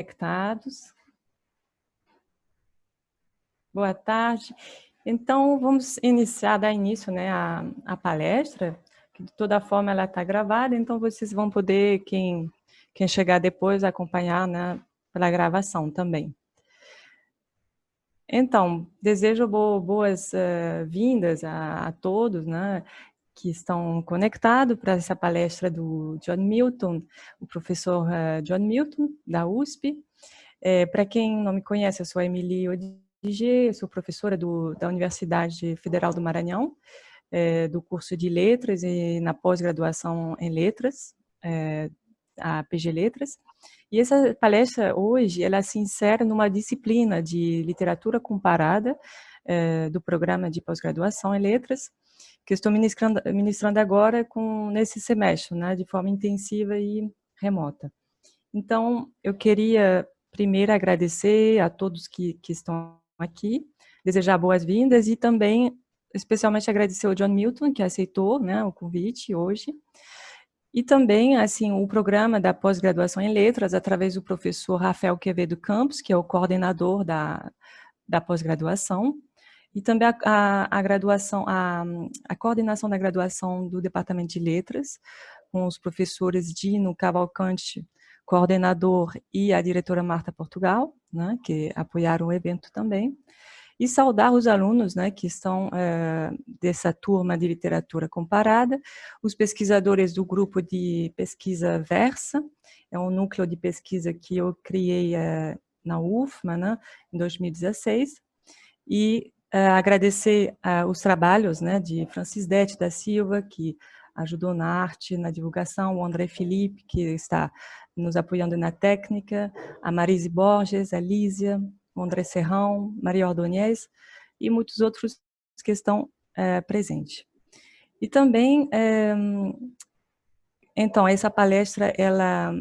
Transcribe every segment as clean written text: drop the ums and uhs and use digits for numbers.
conectados. Boa tarde. Então, vamos dar início, né, à palestra, que de toda forma ela está gravada, então vocês vão poder, quem chegar depois, acompanhar, né, pela gravação também. Então, desejo boas-vindas a todos, né, que estão conectados para essa palestra do John Milton, o professor John Milton, da USP. Para quem não me conhece, eu sou a Emily Odigê, sou professora da Universidade Federal do Maranhão, do curso de Letras e na pós-graduação em Letras, a PG Letras. E essa palestra hoje, ela se insere numa disciplina de literatura comparada do programa de pós-graduação em Letras, que estou ministrando agora nesse semestre, né, de forma intensiva e remota. Então, eu queria primeiro agradecer a todos que estão aqui, desejar boas-vindas e também, especialmente, agradecer ao John Milton, que aceitou, né, o convite hoje. E também, assim, o programa da pós-graduação em Letras, através do professor Rafael Quevedo Campos, que é o coordenador da pós-graduação, e também a coordenação da graduação do Departamento de Letras, com os professores Dino Cavalcante, coordenador, e a diretora Marta Portugal, né, que apoiaram o evento também, e saudar os alunos, né, que estão dessa turma de literatura comparada, os pesquisadores do grupo de pesquisa Versa, é um núcleo de pesquisa que eu criei na UFMA, né, em 2016, e agradecer os trabalhos, né, de Francis Dete da Silva, que ajudou na arte, na divulgação, o André Felipe, que está nos apoiando na técnica, a Marise Borges, a Lísia, o André Serrão, Maria Ordonez e muitos outros que estão presentes. E também, então, essa palestra, ela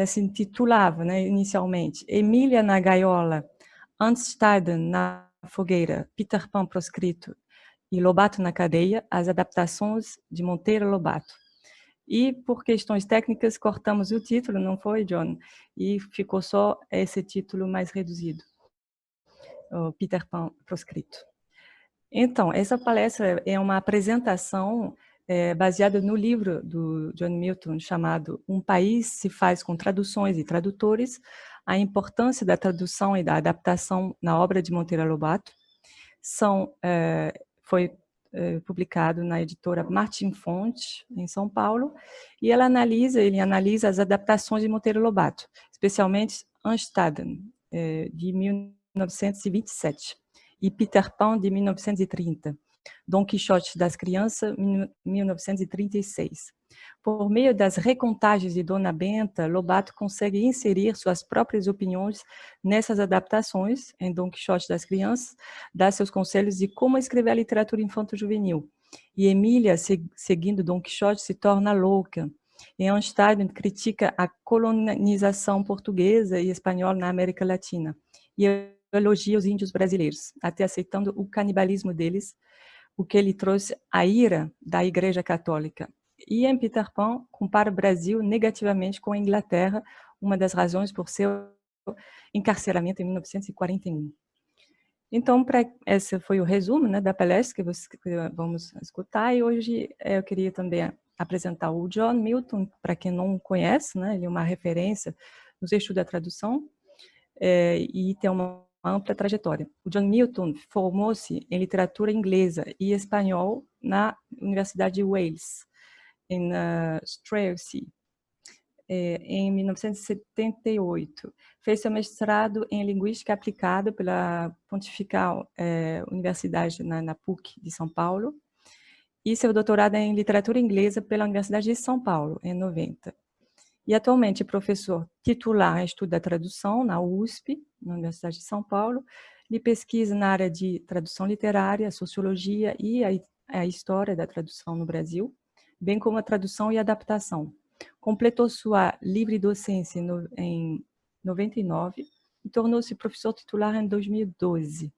se intitulava, né, inicialmente, Emília na Gaiola, Ansteiden na Fogueira, Peter Pan proscrito e Lobato na cadeia, as adaptações de Monteiro Lobato. E, por questões técnicas, cortamos o título, não foi, John? E ficou só esse título mais reduzido, o Peter Pan proscrito. Então, essa palestra é uma apresentação baseada no livro do John Milton, chamado Um País se faz com traduções e tradutores, a importância da tradução e da adaptação na obra de Monteiro Lobato. Foi publicado na editora Martin Fonte, em São Paulo, e ele analisa as adaptações de Monteiro Lobato, especialmente Ansteiden, de 1927, e Peter Pan, de 1930, Dom Quixote das Crianças, 1936. Por meio das recontagens de Dona Benta, Lobato consegue inserir suas próprias opiniões nessas adaptações, em Dom Quixote das Crianças, dá seus conselhos de como escrever a literatura infanto-juvenil. E Emília, seguindo Dom Quixote, se torna louca. E Ansteiden critica a colonização portuguesa e espanhola na América Latina. E elogia os índios brasileiros, até aceitando o canibalismo deles, o que ele trouxe a ira da Igreja Católica. E em Peter Pan, compara o Brasil negativamente com a Inglaterra, uma das razões por seu encarceramento em 1941. Então, esse foi o resumo, né, da palestra que vamos escutar, e hoje eu queria também apresentar o John Milton, para quem não conhece, né, ele é uma referência nos estudos da tradução, e tem uma ampla trajetória. O John Milton formou-se em literatura inglesa e espanhol na Universidade de Wales, em Strelsey, em 1978. Fez seu mestrado em Linguística Aplicada pela Pontifical Universidade na PUC de São Paulo, e seu doutorado em Literatura Inglesa pela Universidade de São Paulo, em 90. E atualmente é professor titular em estudo da tradução na USP, na Universidade de São Paulo, e pesquisa na área de tradução literária, sociologia e a história da tradução no Brasil, bem como a tradução e adaptação. Completou sua livre docência em 99 e tornou-se professor titular em 2012.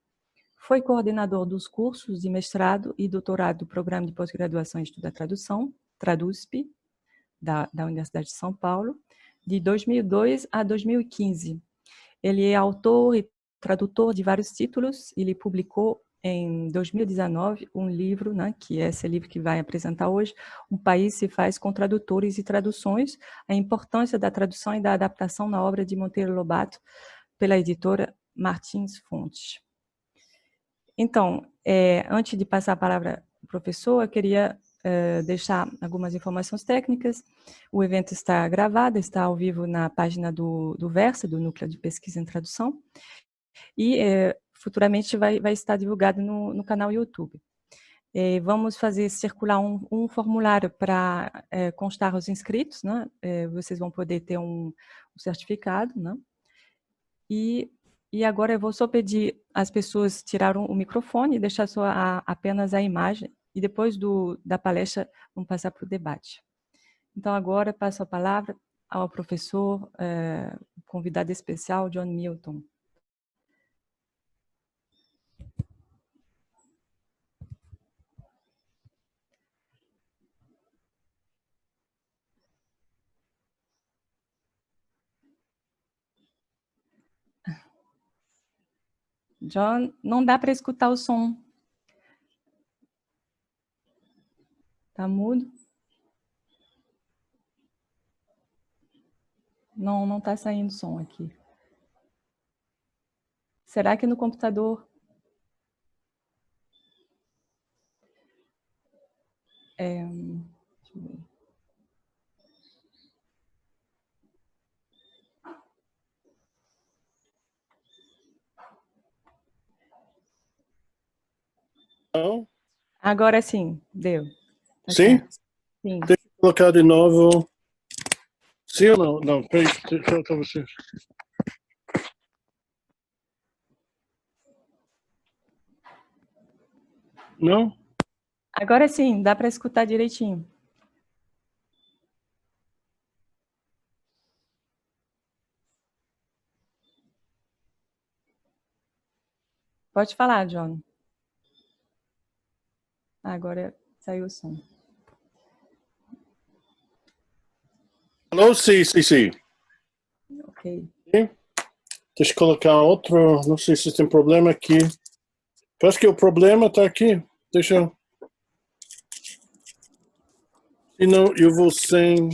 Foi coordenador dos cursos de mestrado e doutorado do Programa de Pós-Graduação em Estudo da Tradução, Tradusp, da Universidade de São Paulo, de 2002 a 2015. Ele é autor e tradutor de vários títulos. Ele publicou em 2019 um livro, né, que é esse livro que vai apresentar hoje, Um País se faz com tradutores e traduções, a importância da tradução e da adaptação na obra de Monteiro Lobato, pela editora Martins Fontes. Então, antes de passar a palavra ao professor, eu queria deixar algumas informações técnicas. O evento está gravado, está ao vivo na página do Versa, do Núcleo de Pesquisa em Tradução, e futuramente vai estar divulgado no canal YouTube. Vamos fazer circular um formulário para constar os inscritos, né? Vocês vão poder ter um certificado, né? E agora eu vou só pedir às pessoas tirarem o microfone e deixar só apenas a imagem, e depois da palestra vamos passar para o debate. Então agora passo a palavra ao professor, convidado especial, John Milton. John, não dá para escutar o som. Está mudo? Não está saindo som aqui. Será que no computador? Deixa eu ver. Não? Agora sim, deu. Tá Sim? certo. Sim. Deixa eu colocar de novo. Sim ou não? Não, peraí, deixa eu você. Não? Agora sim, dá para escutar direitinho. Pode falar, John. Agora saiu o som. Alô? Sim, sim, sim. Ok. Sim? Deixa eu colocar outro. Não sei se tem problema aqui. Parece que o problema está aqui. Deixa eu. Se não, eu vou sem.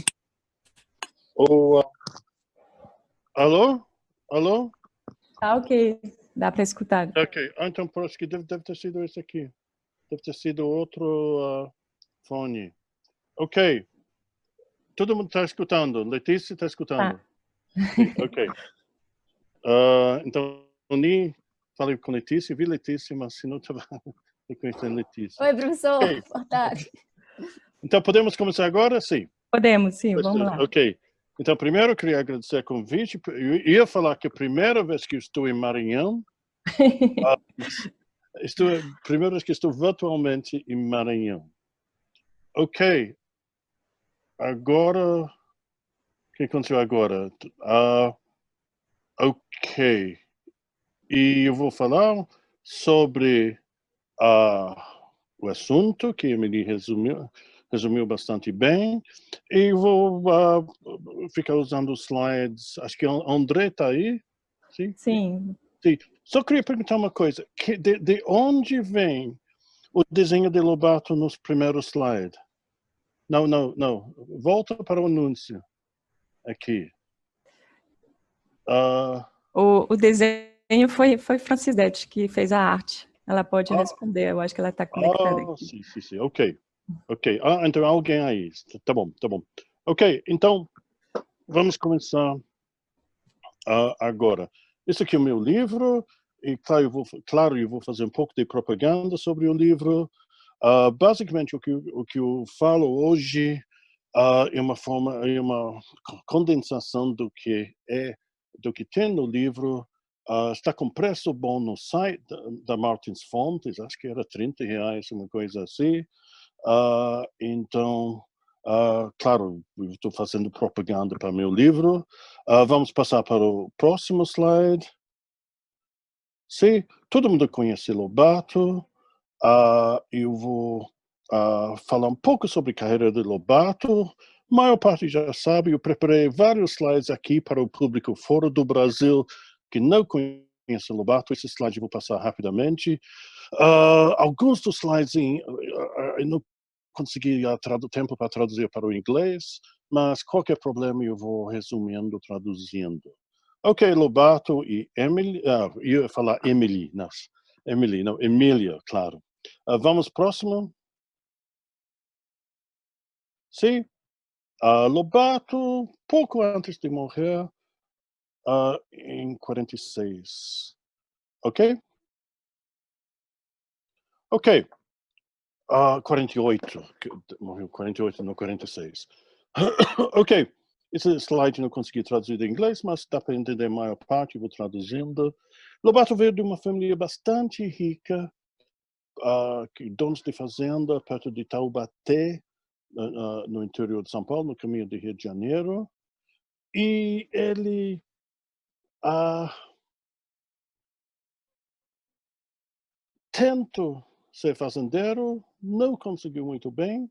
Alô? Alô? Tá ok. Dá para escutar. Ok. Então parece que deve ter sido esse aqui. Deve ter sido outro fone. Ok. Todo mundo está escutando. Letícia está escutando. Sim, ok. Então, nem falei com Letícia, vi Letícia, mas se não estava reconhecendo Letícia. Oi, professor. Ok. Boa tarde. Então, podemos começar agora? Sim. Podemos, sim, vamos lá. Ok. Então, primeiro, eu queria agradecer o convite. Eu ia falar que a primeira vez que estou em Maranhão, primeira vez que estou virtualmente em Maranhão. Ok. Agora, o que aconteceu agora? Ok. E eu vou falar sobre o assunto, que a Emily resumiu bastante bem, e vou ficar usando os slides. Acho que o André está aí? Sim? Sim. Sim. Só queria perguntar uma coisa. De onde vem o desenho de Lobato nos primeiros slides? Não. Volta para o anúncio. Aqui. O desenho foi Francisete que fez a arte. Ela pode responder, eu acho que ela está conectada aqui. Sim. Ok. Então alguém aí. Tá bom. Ok, então vamos começar agora. Esse aqui é o meu livro, e claro, eu vou fazer um pouco de propaganda sobre o livro. Basicamente, o que eu falo hoje é uma condensação do que tem no livro. Está com preço bom no site da Martins Fontes, acho que era R$30, uma coisa assim. Então, claro, eu estou fazendo propaganda para meu livro. Vamos passar para o próximo slide. Sim, todo mundo conhece Lobato. Eu vou falar um pouco sobre a carreira de Lobato. A maior parte já sabe, eu preparei vários slides aqui para o público fora do Brasil que não conhece Lobato. Esses slides eu vou passar rapidamente. Alguns dos slides eu não consegui tempo para traduzir para o inglês, mas qualquer problema eu vou resumindo, traduzindo. Ok, Lobato e Emily, eu ia falar Emily, não, Emília, claro. Vamos próximo. Sim, Lobato, pouco antes de morrer, em 46. Ok? Ok. 48. Morreu 48, não 46. Ok. Esse slide não consegui traduzir em inglês, mas dá para entender a maior parte, vou traduzindo. Lobato veio de uma família bastante rica, donos de fazenda perto de Taubaté, no interior de São Paulo, no caminho de Rio de Janeiro. E ele tentou ser fazendeiro, não conseguiu muito bem.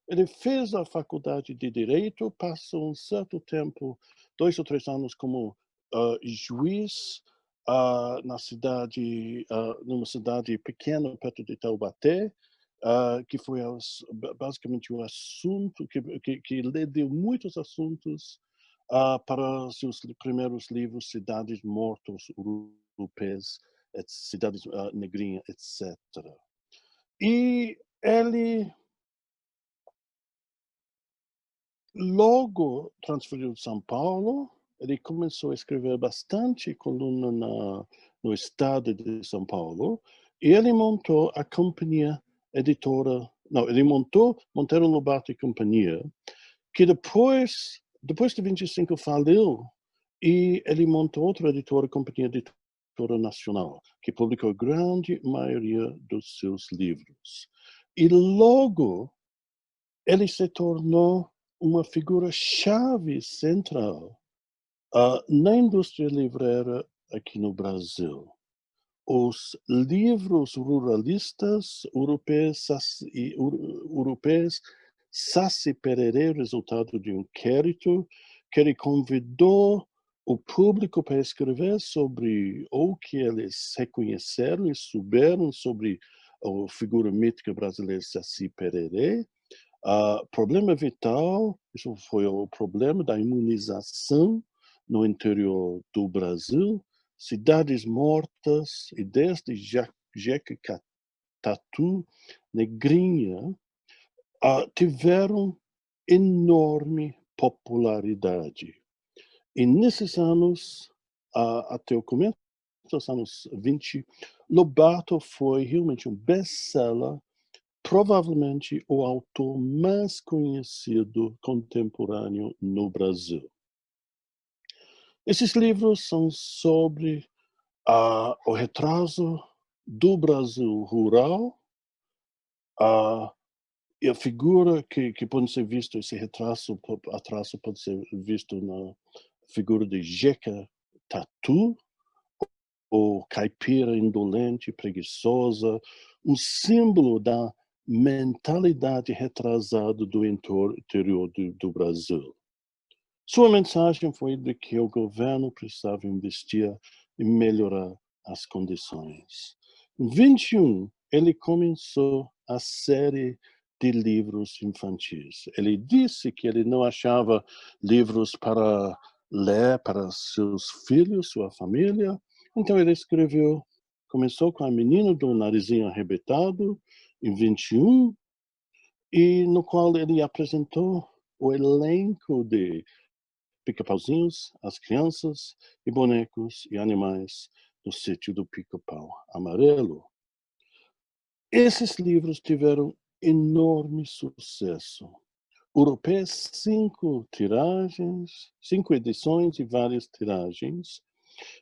Ele fez a faculdade de Direito, passou um certo tempo, 2 ou 3 anos, como juiz na cidade, numa cidade pequena perto de Taubaté, que foi basicamente o assunto que lhe deu muitos assuntos para seus primeiros livros, Cidades Mortas Europeias, Cidades Negrinhas, etc. E ele logo transferiu de São Paulo, ele começou a escrever bastante coluna no estado de São Paulo, e ele montou a companhia editora, não, ele montou Monteiro Lobato e Companhia, que depois de 25 faliu, e ele montou outra editora, Companhia Editora Nacional, que publicou a grande maioria dos seus livros. E logo ele se tornou uma figura-chave central na indústria livreira aqui no Brasil. Os livros ruralistas europeus, Saci Pererê, resultado de um inquérito, que ele convidou o público para escrever sobre o que eles reconheceram e souberam sobre a figura mítica brasileira Saci Pererê. Problema vital, isso foi o problema da imunização no interior do Brasil, cidades mortas, e desde Jequicatatu, Negrinha, tiveram enorme popularidade. E nesses anos, até o começo dos anos 20, Lobato foi realmente um best-seller, provavelmente o autor mais conhecido contemporâneo no Brasil. Esses livros são sobre o retrato do Brasil rural, e a figura que pode ser visto, esse retrato pode ser visto na figura de Jeca Tatu, ou caipira indolente, preguiçosa, um símbolo da mentalidade retrasada do interior do Brasil. Sua mensagem foi de que o governo precisava investir em melhorar as condições. Em 21, ele começou a série de livros infantis. Ele disse que ele não achava livros para ler para seus filhos, sua família. Então ele começou com A Menina do Narizinho Arrebentado, em 21, e no qual ele apresentou o elenco de Pica-Pauzinhos, As Crianças e Bonecos e Animais do Sítio do Pica-Pau Amarelo. Esses livros tiveram enorme sucesso. Europeias, 5 tiragens, 5 edições e várias tiragens.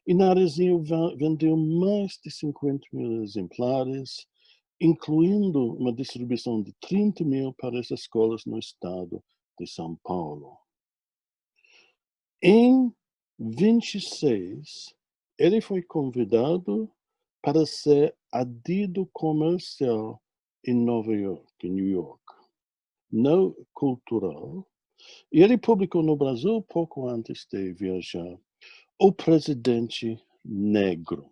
E Narizinho vendeu mais de 50 mil exemplares, incluindo uma distribuição de 30 mil para as escolas no estado de São Paulo. Em 26, ele foi convidado para ser adido comercial em Nova York, em New York. Não cultural, E ele publicou no Brasil, pouco antes de viajar, O Presidente Negro.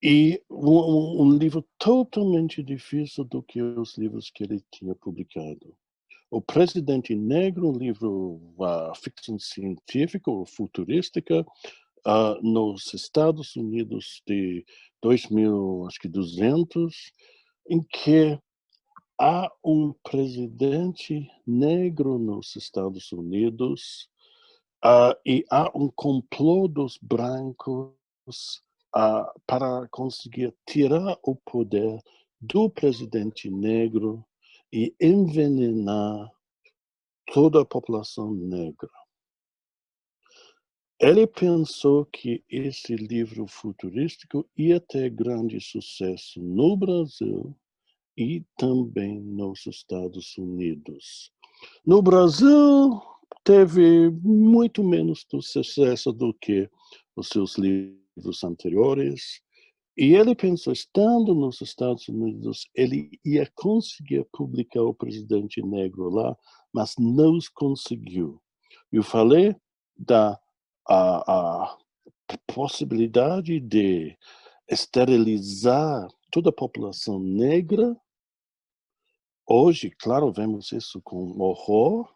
E um livro totalmente difícil do que os livros que ele tinha publicado. O Presidente Negro, um livro ficção científica ou futurística, nos Estados Unidos de 2200, em que há um presidente negro nos Estados Unidos, e há um complô dos brancos para conseguir tirar o poder do presidente negro e envenenar toda a população negra. Ele pensou que esse livro futurístico ia ter grande sucesso no Brasil e também nos Estados Unidos. No Brasil, teve muito menos sucesso do que os seus livros anteriores. E ele pensou, estando nos Estados Unidos, ele ia conseguir publicar O Presidente Negro lá, mas não conseguiu. Eu falei da a possibilidade de esterilizar toda a população negra. Hoje, claro, vemos isso com horror,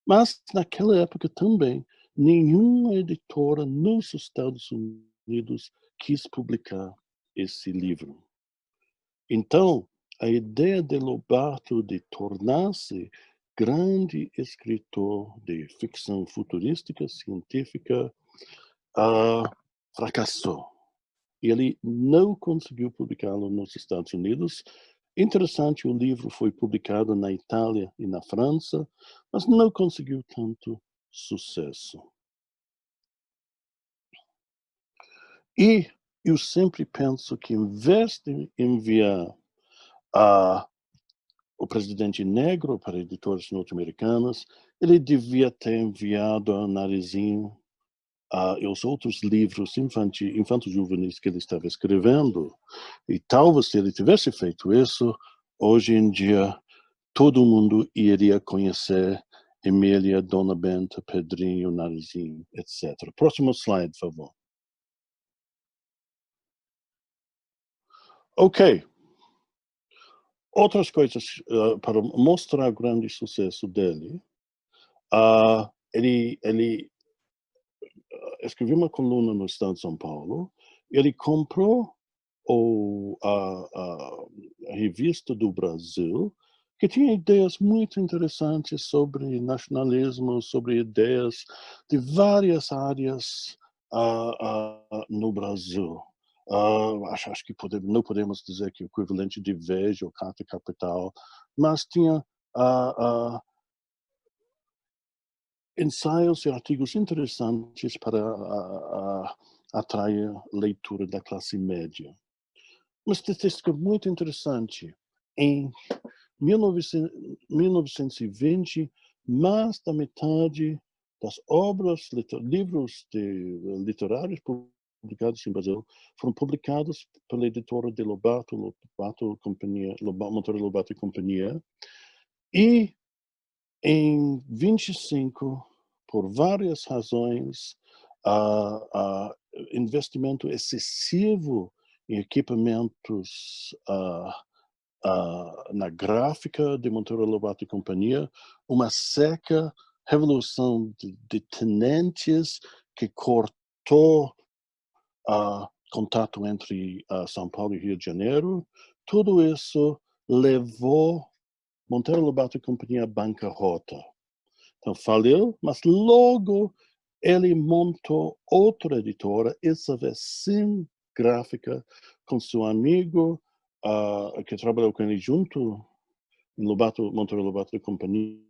mas naquela época também, nenhuma editora nos Estados Unidos quis publicar esse livro. Então, a ideia de Lobato de tornar-se grande escritor de ficção futurística científica fracassou. Ele não conseguiu publicá-lo nos Estados Unidos. Interessante, o livro foi publicado na Itália e na França, mas não conseguiu tanto sucesso. E eu sempre penso que, em vez de enviar O Presidente Negro para editoras norte-americanas, ele devia ter enviado a Narizinho e os outros livros infanto-juvenis que ele estava escrevendo. E talvez, se ele tivesse feito isso, hoje em dia, todo mundo iria conhecer Emília, Dona Benta, Pedrinho, Narizinho, etc. Próximo slide, por favor. Ok. Outras coisas para mostrar o grande sucesso dele. Ele escreveu uma coluna no Estado de São Paulo. Ele comprou a Revista do Brasil, que tinha ideias muito interessantes sobre nacionalismo, sobre ideias de várias áreas no Brasil. Acho que não podemos dizer que o equivalente de Veja ou Carta Capital, mas tinha ensaios e artigos interessantes para atrair leitura da classe média. Uma estatística muito interessante. Em 1920, mais da metade das obras, livros literários publicados no Brasil foram publicados pela editora de Lobato Companhia, Monteiro Lobato e Companhia. E em 25, por várias razões, investimento excessivo em equipamentos na gráfica de Monteiro Lobato e Companhia, uma seca revolução de tenentes que cortou contato entre São Paulo e Rio de Janeiro. Tudo isso levou Monteiro Lobato e Companhia à bancarrota. Então faliu, mas logo ele montou outra editora, essa vez sem gráfica, com seu amigo que trabalhou com ele junto em Monteiro Lobato e Companhia,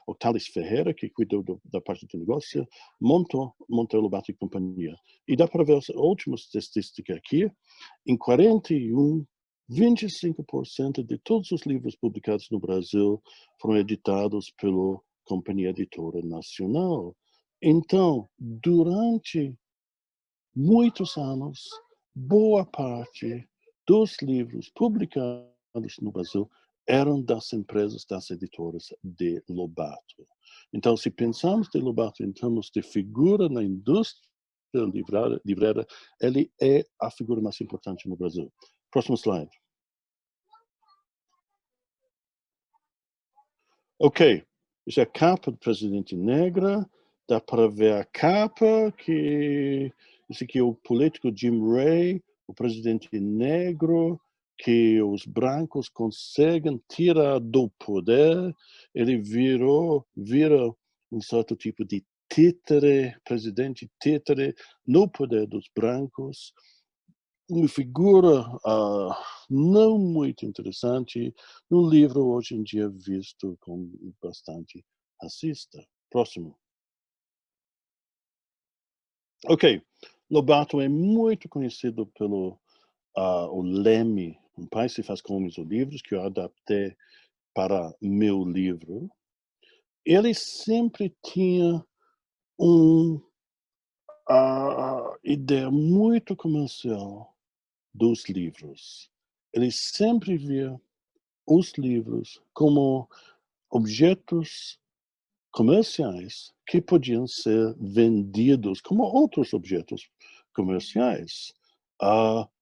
o Thales Ferreira, que cuidou da parte do negócio, montou Monteiro Lobato e Companhia. E dá para ver as últimas estatísticas aqui. Em 41, 25% de todos os livros publicados no Brasil foram editados pela Companhia Editora Nacional. Então, durante muitos anos, boa parte dos livros publicados no Brasil eram das empresas, das editoras de Lobato. Então, se pensamos de Lobato em termos de figura na indústria livreira, ele é a figura mais importante no Brasil. Próximo slide. Ok, essa é a capa do Presidente Negra. Dá para ver a capa que esse aqui é o político Jim Ray, o presidente negro, que os brancos conseguem tirar do poder. Ele vira um certo tipo de títere, presidente títere no poder dos brancos. Uma figura não muito interessante no livro hoje em dia visto como bastante racista. Próximo. Ok, Lobato é muito conhecido pelo o Leme, Um Pai se Faz com Homens ou Livros, que eu adaptei para meu livro. Ele sempre tinha uma ideia muito comercial dos livros. Ele sempre via os livros como objetos comerciais que podiam ser vendidos como outros objetos comerciais.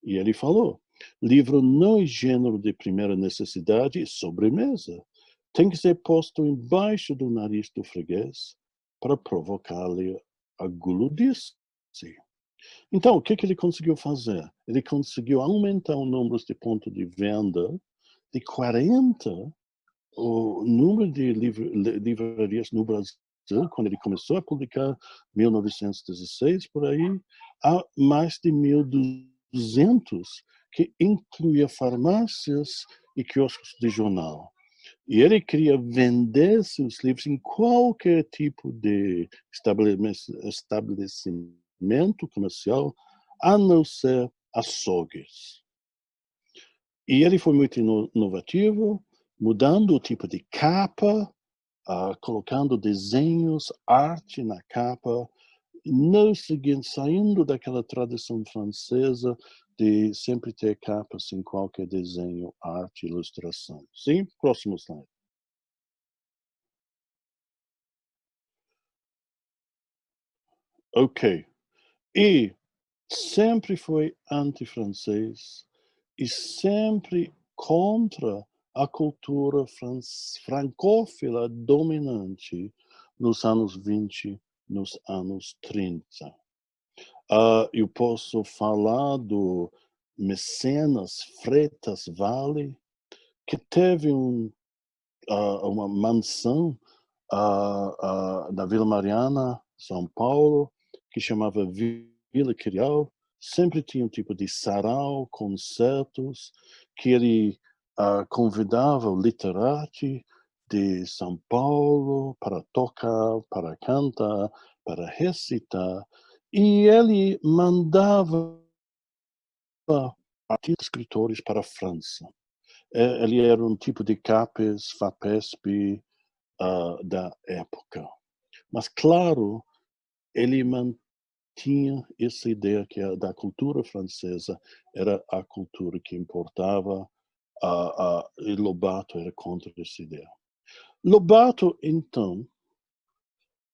E ele falou, livro não é gênero de primeira necessidade e sobremesa. Tem que ser posto embaixo do nariz do freguês para provocar-lhe a guludice. Então, o que ele conseguiu fazer? Ele conseguiu aumentar o número de pontos de venda de 40 o número de livrarias no Brasil, quando ele começou a publicar, 1916, por aí, há mais de 1.200, que incluía farmácias e quiosques de jornal. E ele queria vender seus livros em qualquer tipo de estabelecimento comercial, a não ser açougues. E ele foi muito inovativo, mudando o tipo de capa, colocando desenhos, arte na capa, não seguindo, saindo daquela tradição francesa de sempre ter capas em qualquer desenho, arte, ilustração. Sim? Próximo slide. Ok. E sempre foi anti-francês e sempre contra a cultura francófila dominante nos anos 20, nos anos 30. Eu posso falar do Mecenas Freitas Vale, que teve uma mansão na Vila Mariana, São Paulo, que chamava Vila Crial. Sempre tinha um tipo de sarau, concertos, que ele convidava o literati de São Paulo para tocar, para cantar, para recitar. E ele mandava artistas, escritores para a França. Ele era um tipo de CAPES, FAPESP da época. Mas, claro, ele mantinha essa ideia que da cultura francesa era a cultura que importava, e Lobato era contra essa ideia. Lobato, então,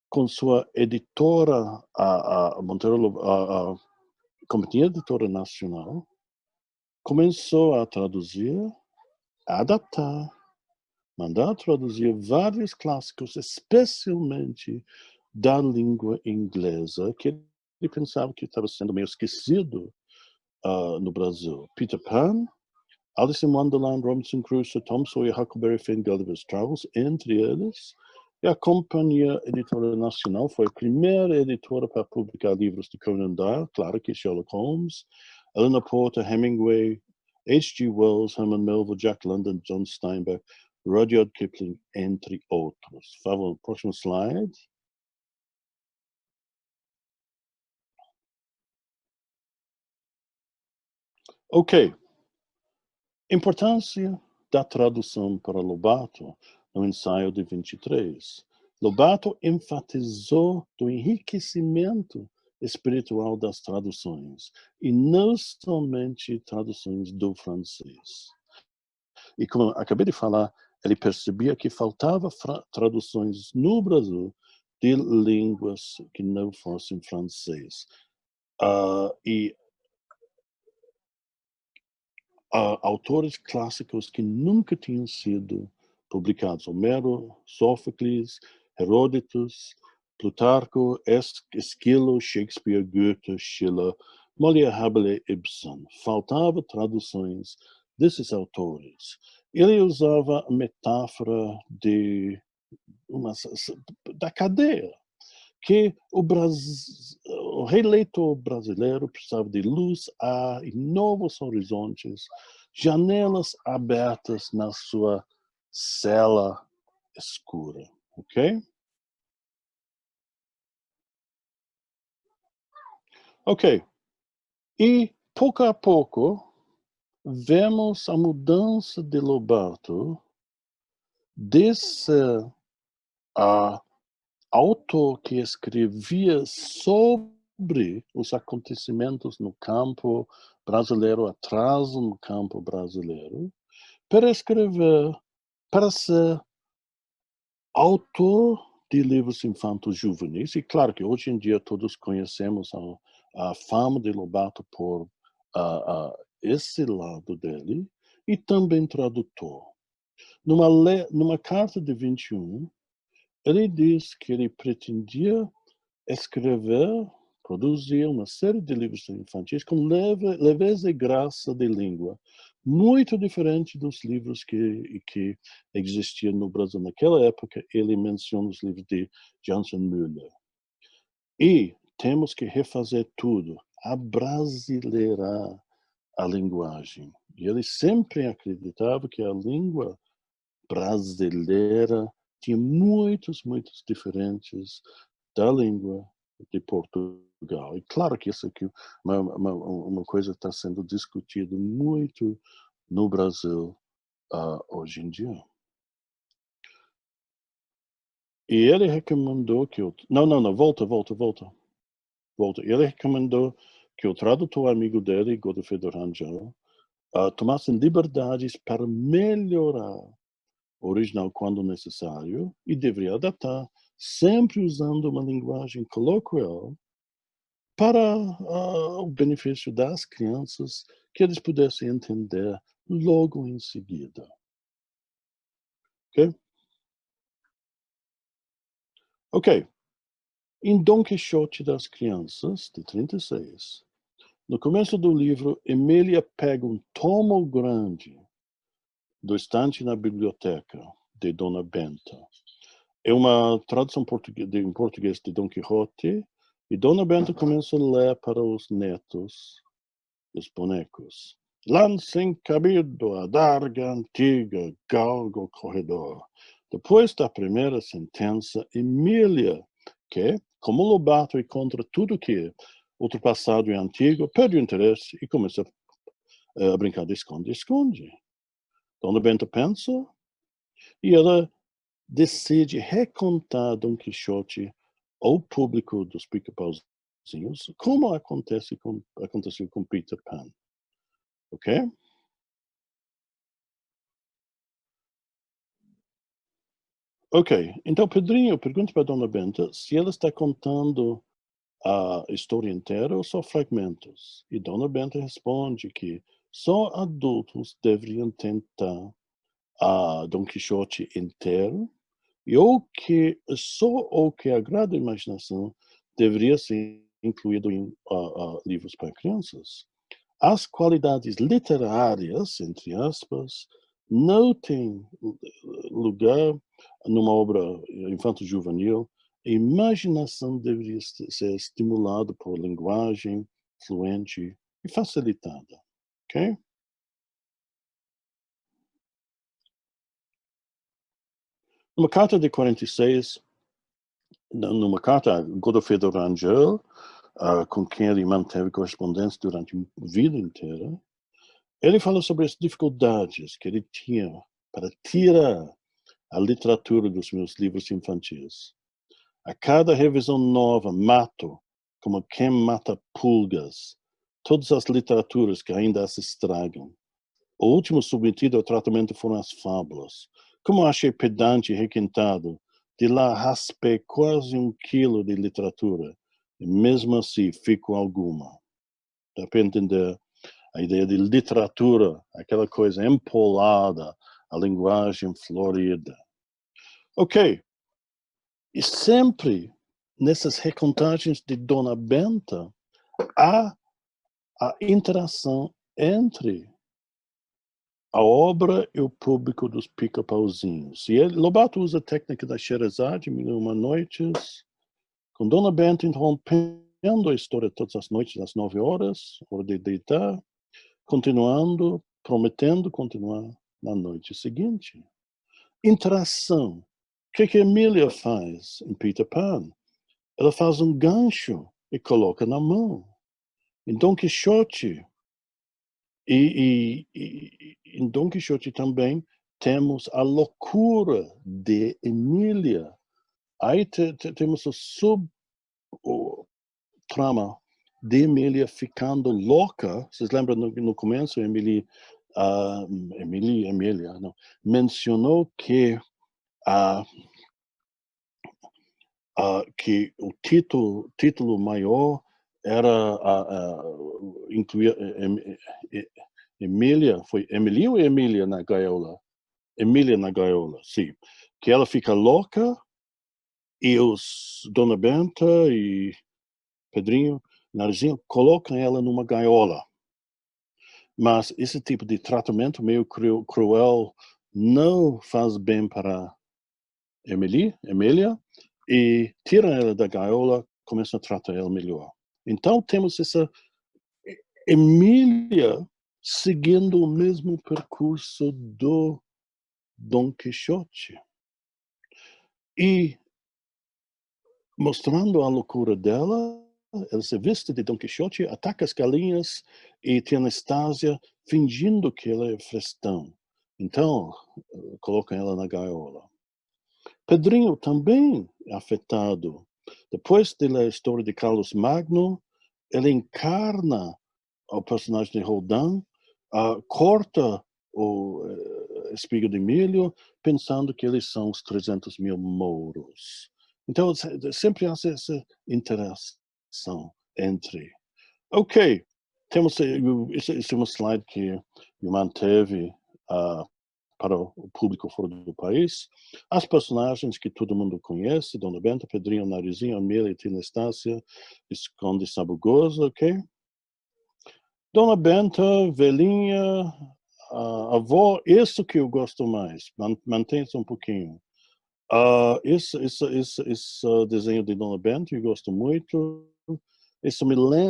com sua editora, a Companhia Editora Nacional, começou a traduzir, a adaptar, mandar traduzir vários clássicos, especialmente da língua inglesa, que ele pensava que estava sendo meio esquecido no Brasil. Peter Pan, Alice in Wonderland, Robinson Crusoe, Tom Sawyer, Huckleberry Finn, Gulliver's Travels, entre eles. E a Companhia Editora Nacional foi a primeira editora para publicar livros de Conan Doyle, claro que Sherlock Holmes, Eleanor Porter, Hemingway, H.G. Wells, Herman Melville, Jack London, John Steinbeck, Rudyard Kipling, entre outros. Por favor, próximo slide. Ok. Importância da tradução para Lobato no ensaio de 23. Lobato enfatizou o enriquecimento espiritual das traduções, e não somente traduções do francês. E como eu acabei de falar, ele percebia que faltava traduções no Brasil de línguas que não fossem francês. E autores clássicos que nunca tinham sido publicados. Homero, Sófocles, Heródotos, Plutarco, Esquilo, Shakespeare, Goethe, Schiller, Molière, Rabelais, Ibsen. Faltavam traduções desses autores. Ele usava a metáfora da cadeia, que o releitor brasileiro precisava de luz, ar e novos horizontes, janelas abertas na sua cela escura, ok? Ok, e pouco a pouco vemos a mudança de Lobato desse autor que escrevia sobre os acontecimentos no campo brasileiro, atraso no campo brasileiro, para escrever, para ser autor de livros infantos juvenis. E claro que hoje em dia todos conhecemos a fama de Lobato por esse lado dele, e também tradutor. Numa carta de 21, ele diz que ele pretendia escrever, produzir uma série de livros infantis com leveza e graça de língua, muito diferente dos livros que existiam no Brasil naquela época. Ele menciona os livros de Jansen Müller. E temos que refazer tudo, abrasileirar a linguagem. E ele sempre acreditava que a língua brasileira tinha muitos diferentes da língua de Portugal. E claro que isso aqui uma coisa está sendo discutida muito no Brasil hoje em dia. E ele recomendou que não, volta. Ele recomendou que o tradutor amigo dele, Godofredo Rangel, tomassem liberdades para melhorar o original quando necessário e deveria adaptar, sempre usando uma linguagem coloquial para o benefício das crianças, que eles pudessem entender logo em seguida. Ok? Ok. Em Dom Quixote das Crianças, de 36, no começo do livro, Emília pega um tomo grande do estante na biblioteca de Dona Benta. É uma tradução em português de Dom Quixote, e Dona Benta começa a ler para os netos, os bonecos. Lança encabido a darga antiga, galgo corredor. Depois da primeira sentença, Emília, que, como Lobato e contra tudo que é ultrapassado e antigo, perde o interesse e começa a brincar de esconde-esconde. Dona Benta pensa e ela decide recontar Dom Quixote ao público dos Pica-Pauzinhos, como aconteceu com Peter Pan. Ok? Ok. Então, Pedrinho pergunta para Dona Benta se ela está contando a história inteira ou só fragmentos. E Dona Benta responde que só adultos deveriam tentar a Dom Quixote inteiro, e só o que agrada a imaginação deveria ser incluído em livros para crianças. As qualidades literárias, entre aspas, não têm lugar numa obra infanto-juvenil. A imaginação deveria ser estimulada por linguagem fluente e facilitada. Ok? Numa carta de 46, numa carta a Godofredo Rangel, com quem ele manteve correspondência durante a vida inteira, ele fala sobre as dificuldades que ele tinha para tirar a literatura dos meus livros infantis. A cada revisão nova, mato, como quem mata pulgas, todas as literaturas que ainda se estragam. O último submetido ao tratamento foram as fábulas. Como achei pedante e requintado, de lá raspei quase 1 quilo de literatura, e mesmo assim fico alguma. Dá para entender a ideia de literatura, aquela coisa empolada, a linguagem florida. Ok, e sempre nessas recontagens de Dona Benta, há a interação entre a obra e o público dos Pica-Pauzinhos. E Lobato usa a técnica da Sherazade, Mil e Uma Noites, com Dona Benta interrompendo a história todas as noites, às 9 horas, hora de deitar, continuando, prometendo continuar na noite seguinte. Interação. O que Emília faz em Peter Pan? Ela faz um gancho e coloca na mão. Em Dom Quixote, em Dom Quixote também temos a loucura de Emília. Aí temos o trama de Emília ficando louca. Vocês lembram no começo, Emília não, mencionou que que o título maior era incluía Emília, foi Emília ou Emília na gaiola? Emília na gaiola, sim. Que ela fica louca e os Dona Benta e Pedrinho, Narizinho, colocam ela numa gaiola. Mas esse tipo de tratamento meio cruel não faz bem para Emília, e tira ela da gaiola, começa a tratar ela melhor. Então temos essa Emília seguindo o mesmo percurso do Dom Quixote. E mostrando a loucura dela, ela se veste de Dom Quixote, ataca as galinhas e tem Anastasia fingindo que ela é frestão. Então, colocam ela na gaiola. Pedrinho também é afetado. Depois da história de Carlos Magno, ele encarna o personagem de Roldan, corta o espiga de milho, pensando que eles são os 300 mil mouros. Então, sempre há essa interação entre. Ok, temos, esse é um slide que eu manteve para o público fora do país. As personagens que todo mundo conhece, Dona Benta, Pedrinho, Narizinho, Amélia e Tina Estácia, Visconde Sabugoso, ok? Dona Benta, velhinha, avó, isso que eu gosto mais. Mantenha-se um pouquinho. Esse desenho de Dona Benta eu gosto muito. Isso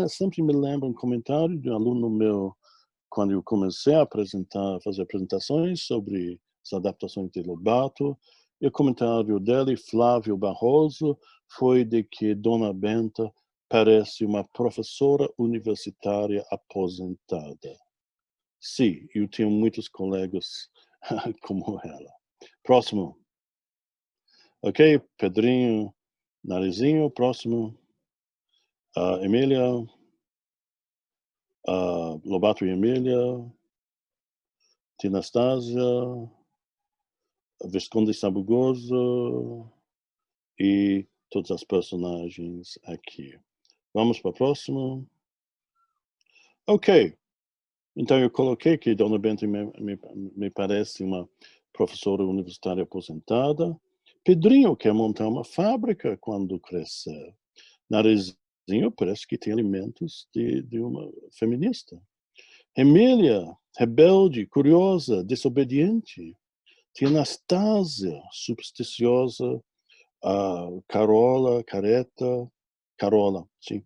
sempre me lembra um comentário de um aluno meu quando eu comecei a fazer apresentações sobre as adaptações de Lobato. E o comentário dele, Flávio Barroso, foi de que Dona Benta parece uma professora universitária aposentada. Sim, eu tenho muitos colegas como ela. Próximo. Ok, Pedrinho, Narizinho, próximo. Emília, Lobato e Emília, Tinastásia, Visconde Sabugoso e todas as personagens aqui. Vamos para o próximo. Ok, então eu coloquei que Dona Benta me parece uma professora universitária aposentada. Pedrinho quer montar uma fábrica quando crescer. Narizinho parece que tem elementos de uma feminista. Emília, rebelde, curiosa, desobediente. Tem Anastasia, supersticiosa. Carola, sim.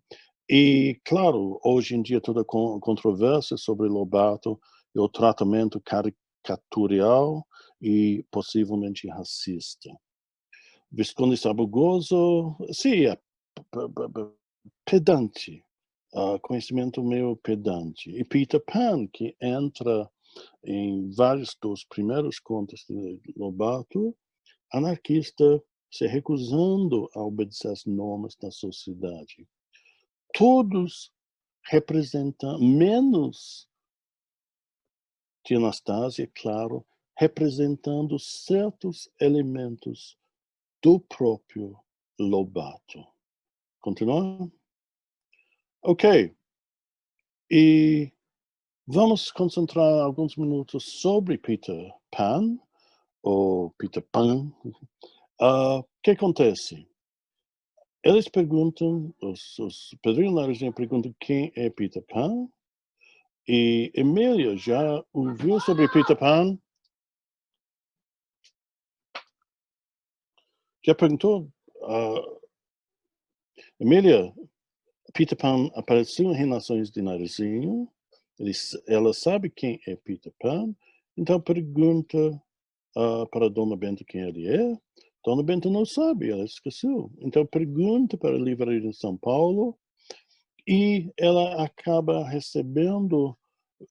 E, claro, hoje em dia toda a controvérsia sobre Lobato e o tratamento caricatural e possivelmente racista. Visconde Sabugoso, sim, é pedante, conhecimento meio pedante. E Peter Pan, que entra em vários dos primeiros contos de Lobato, anarquista, se recusando a obedecer às normas da sociedade. Todos representam, menos tia Anastasia, claro, representando certos elementos do próprio Lobato. Continua? Ok. E vamos concentrar alguns minutos sobre Peter Pan, ou Peter Pan. O que acontece? Eles perguntam, os pedregulhos perguntam quem é Peter Pan, e Emília já ouviu sobre Peter Pan? Já perguntou? Emília, Peter Pan apareceu em Relações de Narizinho, ela sabe quem é Peter Pan, então pergunta para Dona Benta quem ele é. Dona Benta não sabe, ela esqueceu. Então pergunta para a Livraria de São Paulo e ela acaba recebendo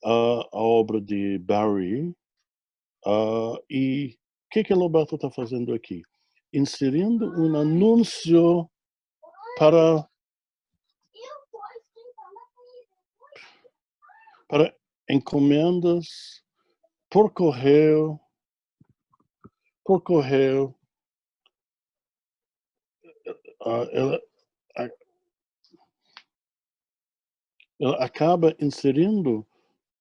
a obra de Barry. E o que a Lobato está fazendo aqui? Inserindo um anúncio para encomendas por correio. Ela acaba inserindo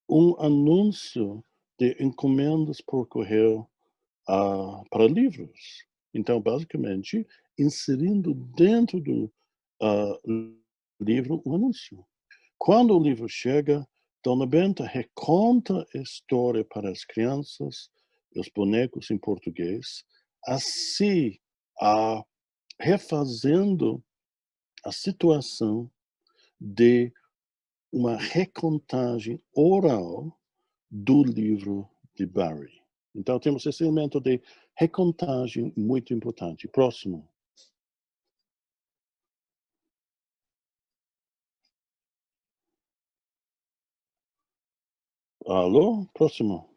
um anúncio de encomendas por correio para livros. Então, basicamente, inserindo dentro do livro um anúncio. Quando o livro chega, Dona Benta reconta a história para as crianças, os bonecos em português, assim, refazendo a situação de uma recontagem oral do livro de Barry. Então, temos esse elemento de recontagem muito importante. Próximo. Alô? Próximo.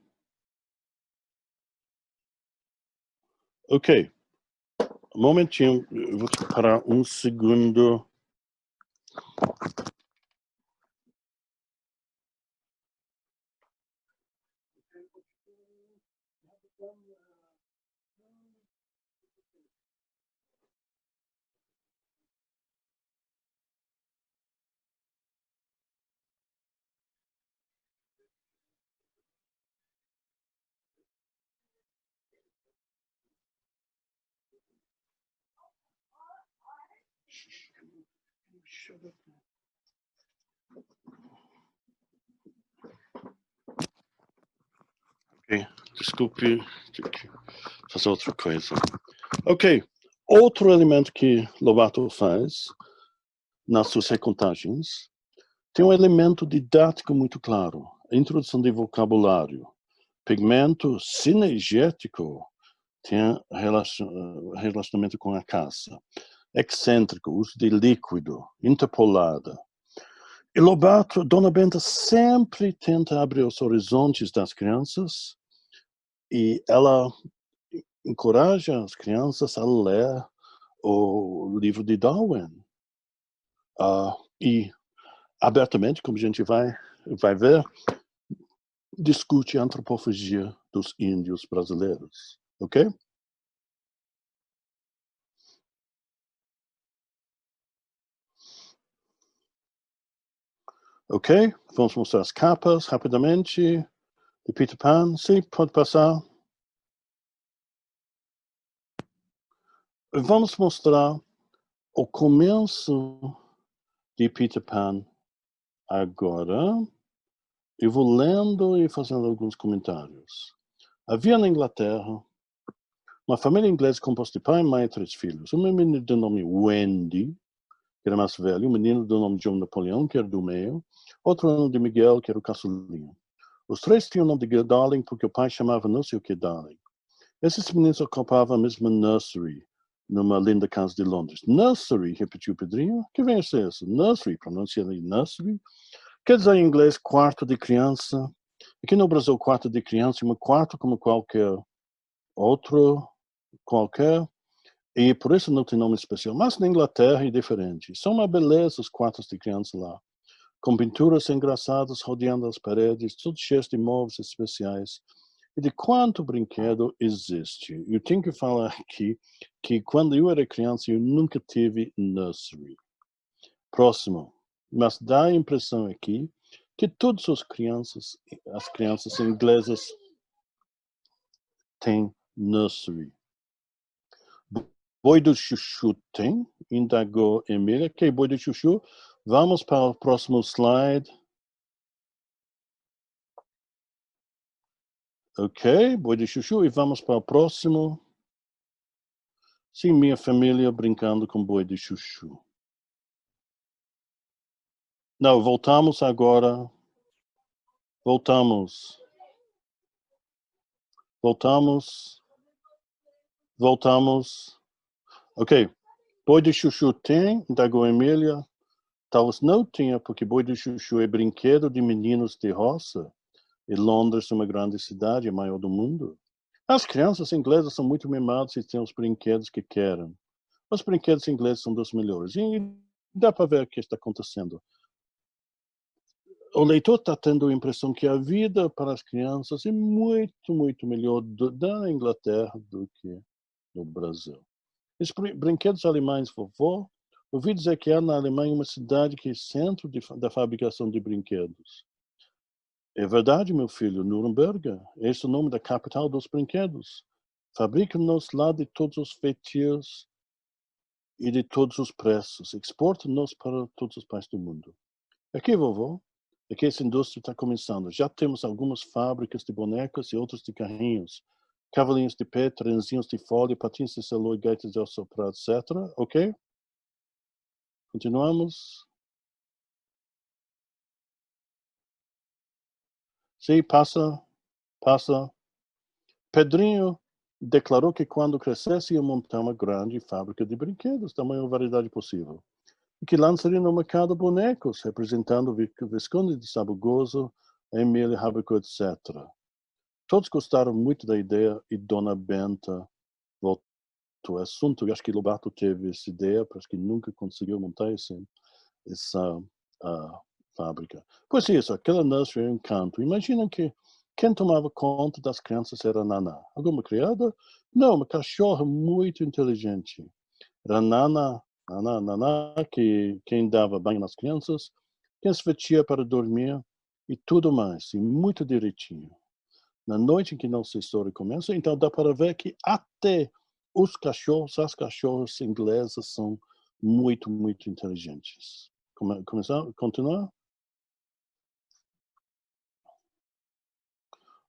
Ok. Um momentinho, eu vou parar um segundo. Ok, desculpe, fazer outra coisa. Ok, outro elemento que Lobato faz nas suas recontagens tem um elemento didático muito claro, a introdução de vocabulário. Pigmento sinergético tem relacionamento com a caça. Excêntrico, uso de líquido, interpolada. E Lobato, Dona Benta sempre tenta abrir os horizontes das crianças e ela encoraja as crianças a ler o livro de Darwin. E abertamente, como a gente vai ver, discute a antropofagia dos índios brasileiros. Ok? Ok? Vamos mostrar as capas rapidamente de Peter Pan. Sim, pode passar. Vamos mostrar o começo de Peter Pan agora. Eu vou lendo e fazendo alguns comentários. Havia na Inglaterra uma família inglesa composta de pai, mãe e 3 filhos. Uma menina de nome Wendy, que era mais velho, um menino de nome John Napoleão, que era do meio, outro de Miguel, que era o caçulinha. Os 3 tinham o nome de Darling porque o pai chamava não sei o que Darling. Esses meninos ocupavam a mesma nursery, numa linda casa de Londres. Nursery, repetiu Pedrinho. Que vem a ser isso? Nursery, pronunciando em nursery. Quer dizer em inglês quarto de criança. Aqui no Brasil, quarto de criança é um quarto como qualquer outro, e por isso não tem nome especial. Mas na Inglaterra é diferente. São uma beleza os quartos de criança lá. com pinturas engraçadas rodeando as paredes, tudo cheio de móveis especiais. E de quanto brinquedo existe? Eu tenho que falar aqui que quando eu era criança eu nunca tive nursery. Próximo. Mas dá a impressão aqui que todas as crianças inglesas têm nursery. Boi do chuchu tem? Indagou Emília. Que boi do chuchu? Vamos para o próximo slide. Ok, boi de chuchu. E vamos para o próximo. Sim, minha família brincando com boi de chuchu. Não, voltamos agora. Voltamos. Ok. Boi de chuchu tem? Indagou Emília. Talvez não tenha, porque boi de chuchu é brinquedo de meninos de roça. E Londres é uma grande cidade, a maior do mundo. As crianças inglesas são muito mimadas e têm os brinquedos que querem. Os brinquedos ingleses são dos melhores. E dá para ver o que está acontecendo. O leitor está tendo a impressão que a vida para as crianças é muito, muito melhor da Inglaterra do que no Brasil. Os brinquedos alemães, vovó, ouvi dizer que há na Alemanha uma cidade que é centro da fabricação de brinquedos. É verdade, meu filho, Nuremberg. Esse é o nome da capital dos brinquedos. Fabricam-nos lá de todos os feitios e de todos os preços. Exportam-nos para todos os países do mundo. Aqui, vovó, é que essa indústria está começando. Já temos algumas fábricas de bonecas e outras de carrinhos. Cavalinhos de pé, trenzinhos de folha, patins de celulose, gaitas de assoprar, etc. Ok? Continuamos. Sim, passa. Pedrinho declarou que quando crescesse ia montar uma grande fábrica de brinquedos da maior variedade possível. E que lançaria no mercado bonecos, representando o Visconde de Sabugoso, Emília Rabico, etc. Todos gostaram muito da ideia e Dona Benta voltou ao assunto. Eu acho que Lobato teve essa ideia, mas que nunca conseguiu montar essa fábrica. Pois isso, aquela nursery é um encanto. Imagina que quem tomava conta das crianças era a Naná. Alguma criada? Não, uma cachorra muito inteligente. Era a Naná, que quem dava banho nas crianças, quem se vestia para dormir e tudo mais, e muito direitinho. Na noite em que nossa história começa, então dá para ver que até os cachorros, as cachorras inglesas são muito, muito inteligentes. Continuar?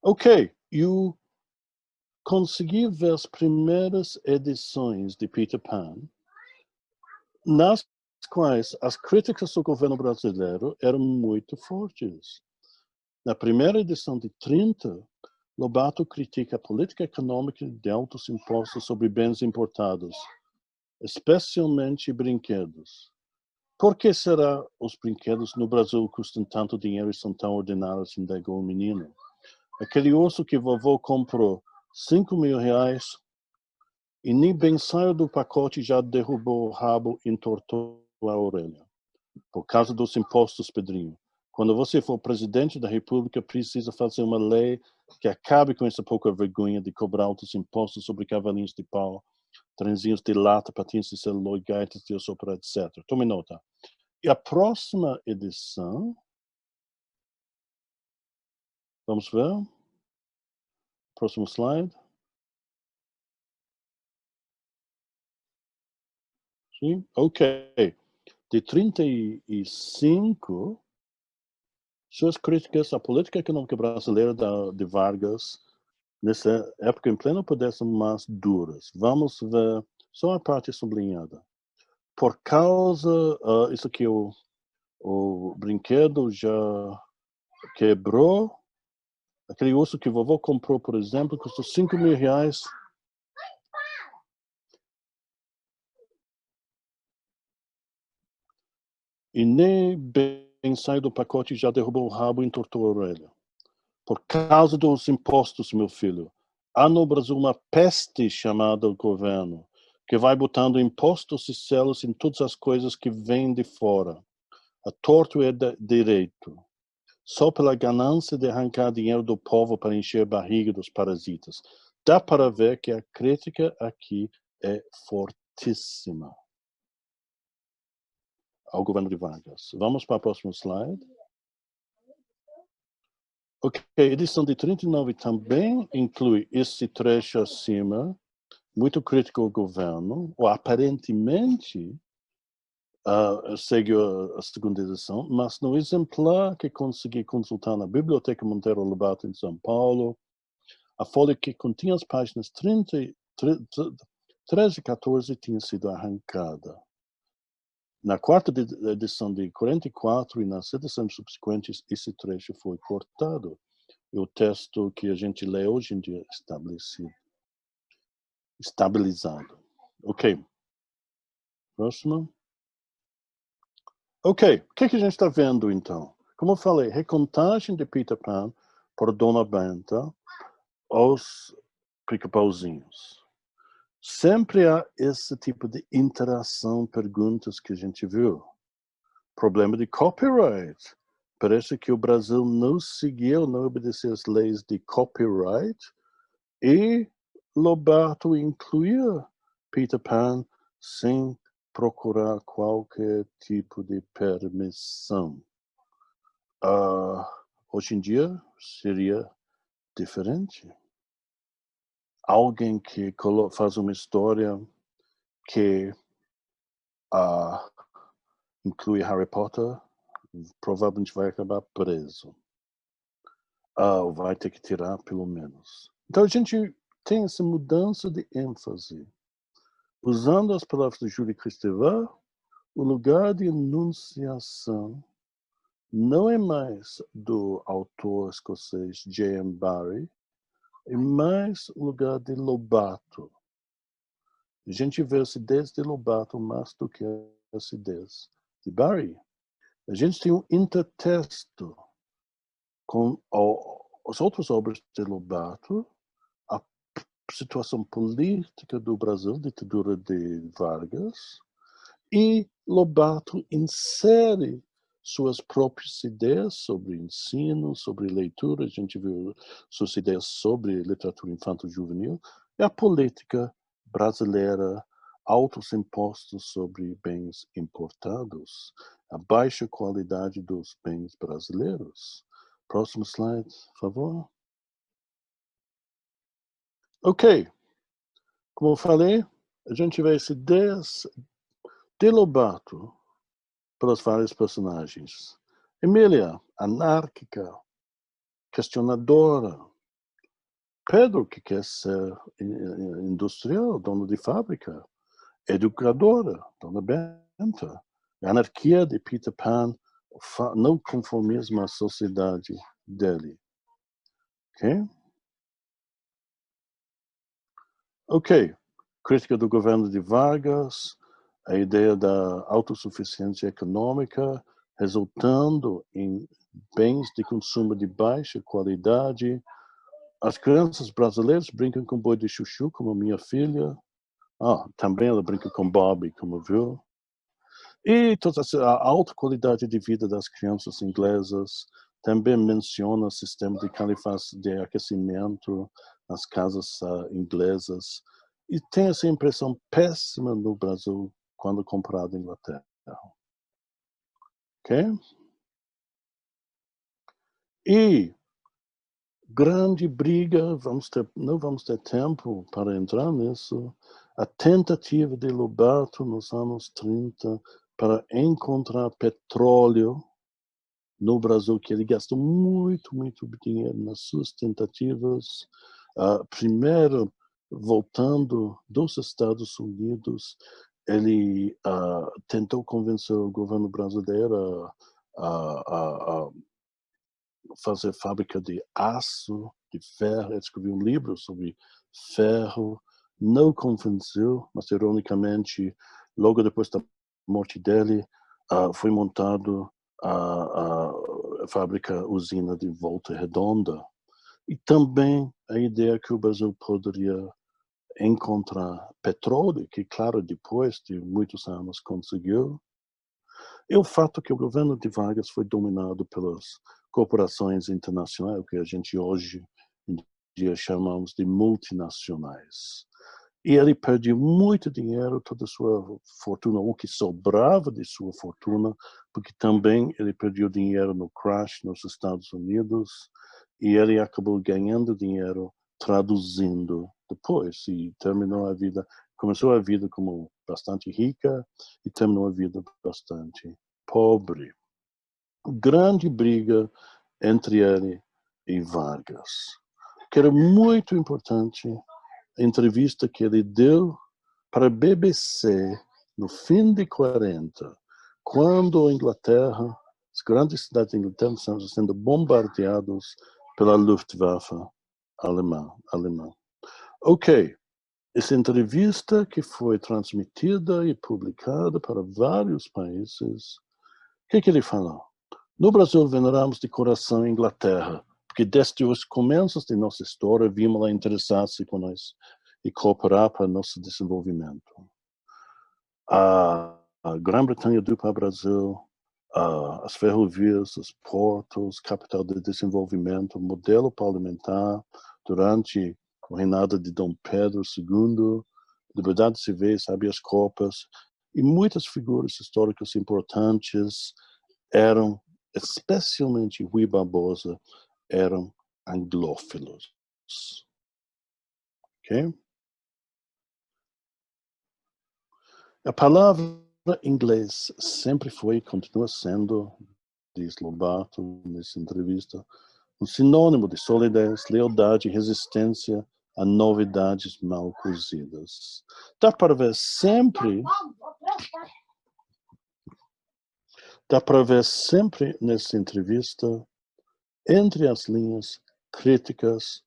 Ok, eu consegui ver as primeiras edições de Peter Pan, nas quais as críticas do governo brasileiro eram muito fortes. Na primeira edição de 30, Lobato critica a política econômica de altos impostos sobre bens importados, especialmente brinquedos. Por que será os brinquedos no Brasil custam tanto dinheiro e são tão ordinários, indagou o menino. Aquele urso que vovô comprou, R$ 5.000, e nem bem saiu do pacote já derrubou o rabo e entortou a orelha. Por causa dos impostos, Pedrinho. Quando você for presidente da República, precisa fazer uma lei que acabe com essa pouca vergonha de cobrar altos impostos sobre cavalinhos de pau, trenzinhos de lata, patins de celulose, gaitas de assoprar, etc. Tome nota. E a próxima edição, vamos ver, próximo slide. Sim, ok. De 35, suas críticas à política econômica brasileira de Vargas, nessa época em pleno poder, são mais duras. Vamos ver só a parte sublinhada. Por causa, isso aqui, o brinquedo já quebrou. Aquele urso que vovô comprou, por exemplo, custou R$ 5.000. E nem bem saiu do pacote já derrubou o rabo e entortou a orelha. Por causa dos impostos, meu filho. Há no Brasil uma peste chamada governo, que vai botando impostos e selos em todas as coisas que vêm de fora. a torto e direito, só pela ganância de arrancar dinheiro do povo para encher a barriga dos parasitas. Dá para ver que a crítica aqui é fortíssima ao governo de Vargas. Vamos para o próximo slide. Ok, a edição de 39 também inclui esse trecho acima, muito crítico ao governo, ou aparentemente seguiu a segunda edição, mas no exemplar que consegui consultar na Biblioteca Monteiro Lobato em São Paulo, a folha que continha as páginas 13 e 14 tinha sido arrancada. Na quarta edição de 44 e nas edições subsequentes, esse trecho foi cortado. E o texto que a gente lê hoje em dia é estabilizado. Ok. Próximo. Ok, o que a gente está vendo então? Como eu falei, recontagem de Peter Pan por Dona Benta aos Pica-Pauzinhos. Sempre há esse tipo de interação, perguntas que a gente viu. Problema de copyright. Parece que o Brasil não obedeceu as leis de copyright e Lobato incluía Peter Pan sem procurar qualquer tipo de permissão. Hoje em dia seria diferente. Alguém que faz uma história que inclui Harry Potter provavelmente vai acabar preso. Ou vai ter que tirar pelo menos. Então a gente tem essa mudança de ênfase. Usando as palavras de Julie Kristeva, o lugar de enunciação não é mais do autor escocês J.M. Barrie, é mais o lugar de Lobato. A gente vê a acidez de Lobato mais do que a acidez de Barrie. A gente tem um intertexto com as outras obras de Lobato, a situação política do Brasil, ditadura de Vargas, e Lobato insere suas próprias ideias sobre ensino, sobre leitura, a gente viu suas ideias sobre literatura infanto-juvenil, e a política brasileira, altos impostos sobre bens importados, a baixa qualidade dos bens brasileiros. Próximo slide, por favor. Ok, como eu falei, a gente vê esse ideias de Lobato pelas vários personagens. Emília, anárquica, questionadora. Pedro, que quer ser industrial, dono de fábrica. Educadora, Dona Benta. A anarquia de Peter Pan, não conformismo à sociedade dele. Ok? Ok. Crítica do governo de Vargas, a ideia da autossuficiência econômica, resultando em bens de consumo de baixa qualidade. As crianças brasileiras brincam com boi de chuchu, como minha filha. Também ela brinca com Bobby, como viu. E toda a alta qualidade de vida das crianças inglesas. Também menciona o sistema de califas de aquecimento nas casas inglesas. E tem essa impressão péssima no Brasil quando comparado à Inglaterra. Ok? E grande briga, não vamos ter tempo para entrar nisso, a tentativa de Lobato nos anos 30 para encontrar petróleo no Brasil, que ele gastou muito, muito dinheiro nas suas tentativas. Primeiro, voltando dos Estados Unidos, ele tentou convencer o governo brasileiro a fazer fábrica de aço, de ferro. Ele escreveu um livro sobre ferro, não convenceu, mas ironicamente, logo depois da morte dele, foi montado a fábrica usina de Volta Redonda. E também a ideia que o Brasil poderia encontrar petróleo, que claro, depois de muitos anos conseguiu. é o fato que o governo de Vargas foi dominado pelas corporações internacionais, que a gente hoje em dia chamamos de multinacionais. E ele perdeu muito dinheiro, toda a sua fortuna, o que sobrava de sua fortuna, porque também ele perdeu dinheiro no crash nos Estados Unidos, e ele acabou ganhando dinheiro traduzindo depois, e começou a vida como bastante rica, e terminou a vida bastante pobre. Grande briga entre ele e Vargas, que era muito importante. A entrevista que ele deu para a BBC no fim de 40, quando a Inglaterra, as grandes cidades da Inglaterra estavam sendo bombardeadas pela Luftwaffe alemã. Ok, essa entrevista que foi transmitida e publicada para vários países, o que ele falou? No Brasil, veneramos de coração a Inglaterra, porque desde os começos de nossa história vimos ela interessar-se com nós e cooperar para nosso desenvolvimento. A Grã-Bretanha deu para o Brasil as ferrovias, os portos, capital de desenvolvimento, modelo parlamentar durante o reinado de Dom Pedro II, liberdades civis, habeas corpus, e muitas figuras históricas importantes eram, especialmente Rui Barbosa, eram anglófilos. Ok? A palavra inglês sempre foi e continua sendo, diz Lobato nessa entrevista, um sinônimo de solidez, lealdade e resistência a novidades mal cozidas. Dá para ver sempre nessa entrevista, entre as linhas, críticas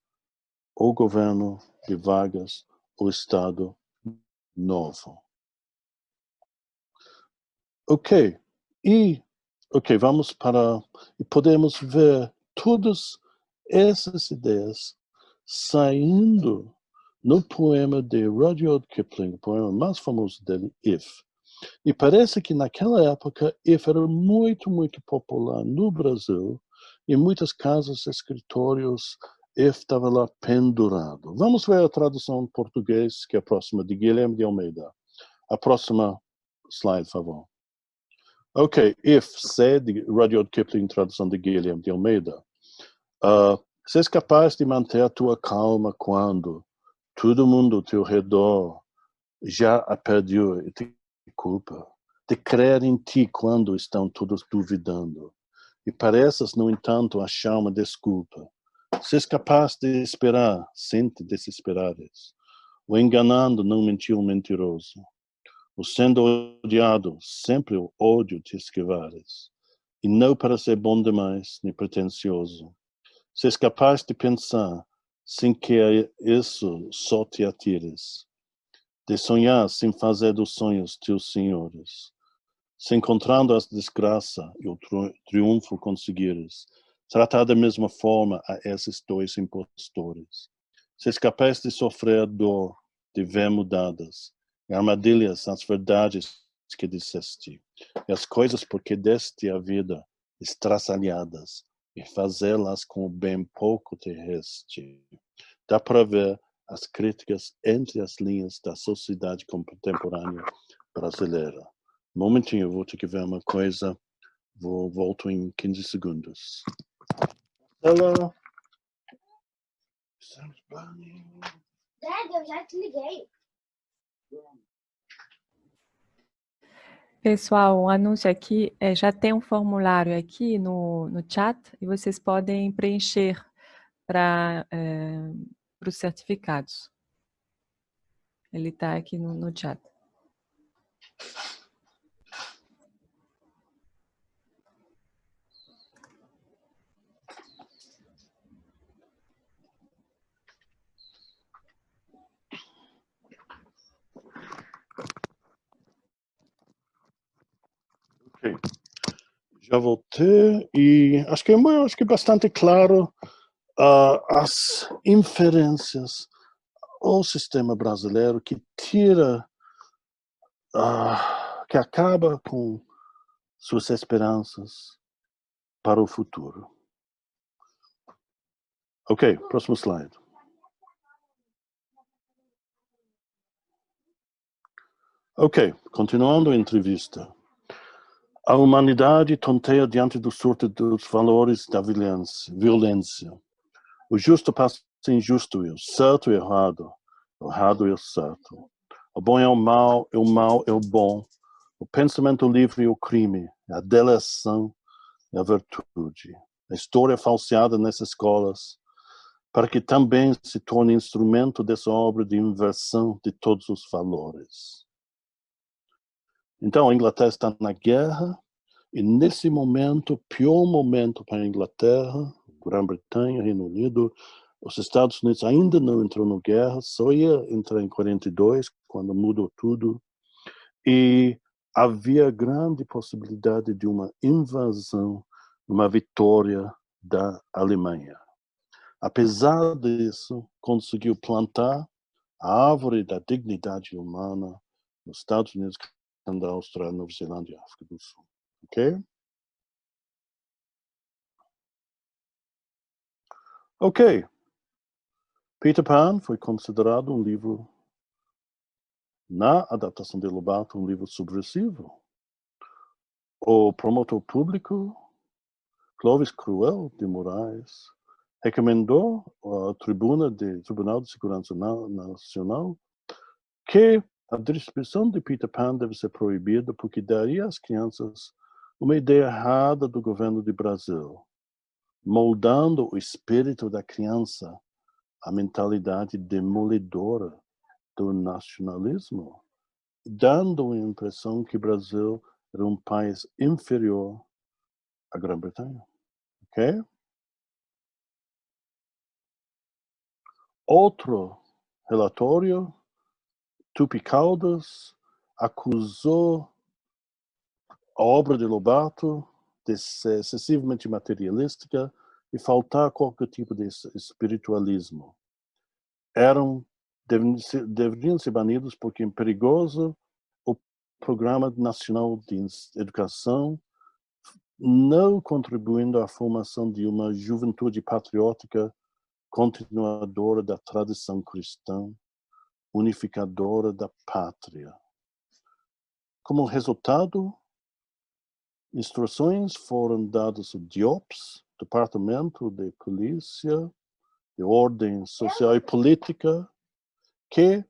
ao governo de Vargas, o Estado Novo. Ok, vamos para... E podemos ver todas essas ideias saindo no poema de Rudyard Kipling, o poema mais famoso dele, If. E parece que naquela época If era muito, muito popular no Brasil. Em muitas casas, escritórios, If estava lá pendurado. Vamos ver a tradução em português, que é a próxima, de Guilherme de Almeida. A próxima slide, por favor. Ok, If, C, de Rudyard Kipling, tradução de Guilherme de Almeida. Se és capaz de manter a tua calma quando todo mundo ao teu redor já a perdeu e te culpa, de crer em ti quando estão todos duvidando, e pareces, no entanto, achar uma desculpa. Se és capaz de esperar, sem te desesperares, ou enganando, não mentir um mentiroso, ou sendo odiado, sempre o ódio te esquivares, e não para ser bom demais, nem pretensioso. Se és capaz de pensar, sem que a isso só te atires, de sonhar sem fazer dos sonhos teus senhores, se encontrando as desgraça e o triunfo conseguires, tratar da mesma forma a esses dois impostores. Se és capaz de sofrer dor, de ver mudadas, e armadilhas as verdades que disseste, e as coisas porque deste a vida estraçalhadas, e fazê-las com o bem pouco te reste. Dá para ver as críticas entre as linhas da sociedade contemporânea brasileira. Um momentinho, eu vou ter que ver uma coisa. Volto em 15 segundos. Ela... Dad, eu já te liguei. Pessoal, um anúncio aqui, já tem um formulário aqui no chat e vocês podem preencher para os certificados. Ele está aqui no chat. Ok. Já voltei e acho que é bastante claro as inferências ao sistema brasileiro que tira, que acaba com suas esperanças para o futuro. Ok, próximo slide. Ok, continuando a entrevista. A humanidade tonteia diante do surto dos valores da violência. O justo passa injusto, o certo e o errado e o certo. O bom é o mal é o bom. O pensamento livre é o crime, a delação é a virtude. A história falseada nessas escolas, para que também se torne instrumento dessa obra de inversão de todos os valores. Então, a Inglaterra está na guerra, e nesse momento, pior momento para a Inglaterra, Grã-Bretanha, Reino Unido, os Estados Unidos ainda não entrou na guerra, só ia entrar em 42, quando mudou tudo, e havia grande possibilidade de uma invasão, uma vitória da Alemanha. Apesar disso, conseguiu plantar a árvore da dignidade humana nos Estados Unidos, Canadá, Austrália, Nova Zelândia e África do Sul. Ok? Ok. Peter Pan foi considerado um livro, na adaptação de Lobato, um livro subversivo. O promotor público, Clovis Cruel de Moraes, recomendou à Tribunal de Segurança Nacional que a distribuição de Peter Pan deve ser proibida porque daria às crianças uma ideia errada do governo do Brasil, moldando o espírito da criança à mentalidade demolidora do nacionalismo, dando a impressão que o Brasil era um país inferior à Grã-Bretanha. Ok? Outro relatório, Tupi Caldas, acusou a obra de Lobato de ser excessivamente materialística e faltar qualquer tipo de espiritualismo. Deveriam ser banidos porque é perigoso o Programa Nacional de Educação, não contribuindo à formação de uma juventude patriótica continuadora da tradição cristã, unificadora da pátria. Como resultado, instruções foram dadas ao DIOPS, Departamento de Polícia, de Ordem Social e Política, que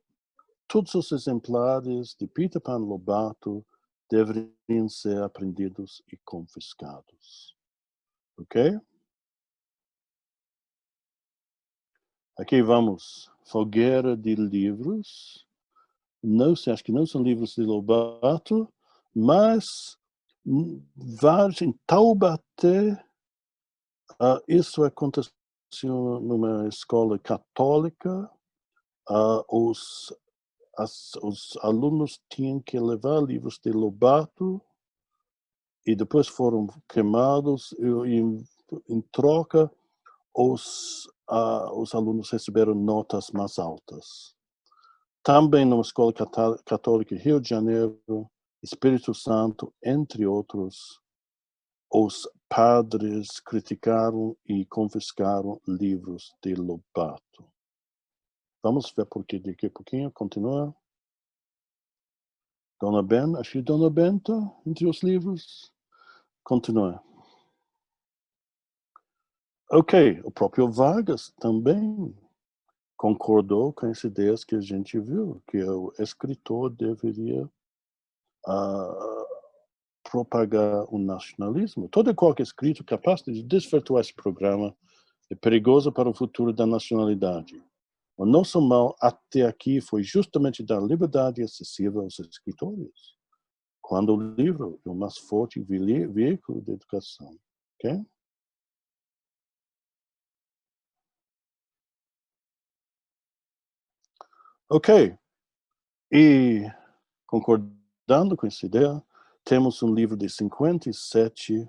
todos os exemplares de Peter Pan Lobato deveriam ser apreendidos e confiscados. Ok? Aqui vamos. Fogueira de livros. Não sei, acho que não são livros de Lobato, mas vários em Taubaté. Isso aconteceu numa escola católica. Os alunos tinham que levar livros de Lobato e depois foram queimados e em troca os alunos receberam notas mais altas. Também numa escola católica Rio de Janeiro, Espírito Santo, entre outros, os padres criticaram e confiscaram livros de Lobato. Vamos ver por que daqui a pouquinho. Continua. Dona Ben, acho que Dona Ben está entre os livros. Continua. Ok, o próprio Vargas também concordou com as ideias que a gente viu, que o escritor deveria propagar o nacionalismo. Todo e qualquer escrito capaz de desvirtuar esse programa é perigoso para o futuro da nacionalidade. O nosso mal até aqui foi justamente dar liberdade excessiva aos escritores, quando o livro é o mais forte veículo de educação. Ok? Ok. E, concordando com essa ideia, temos um livro de 57,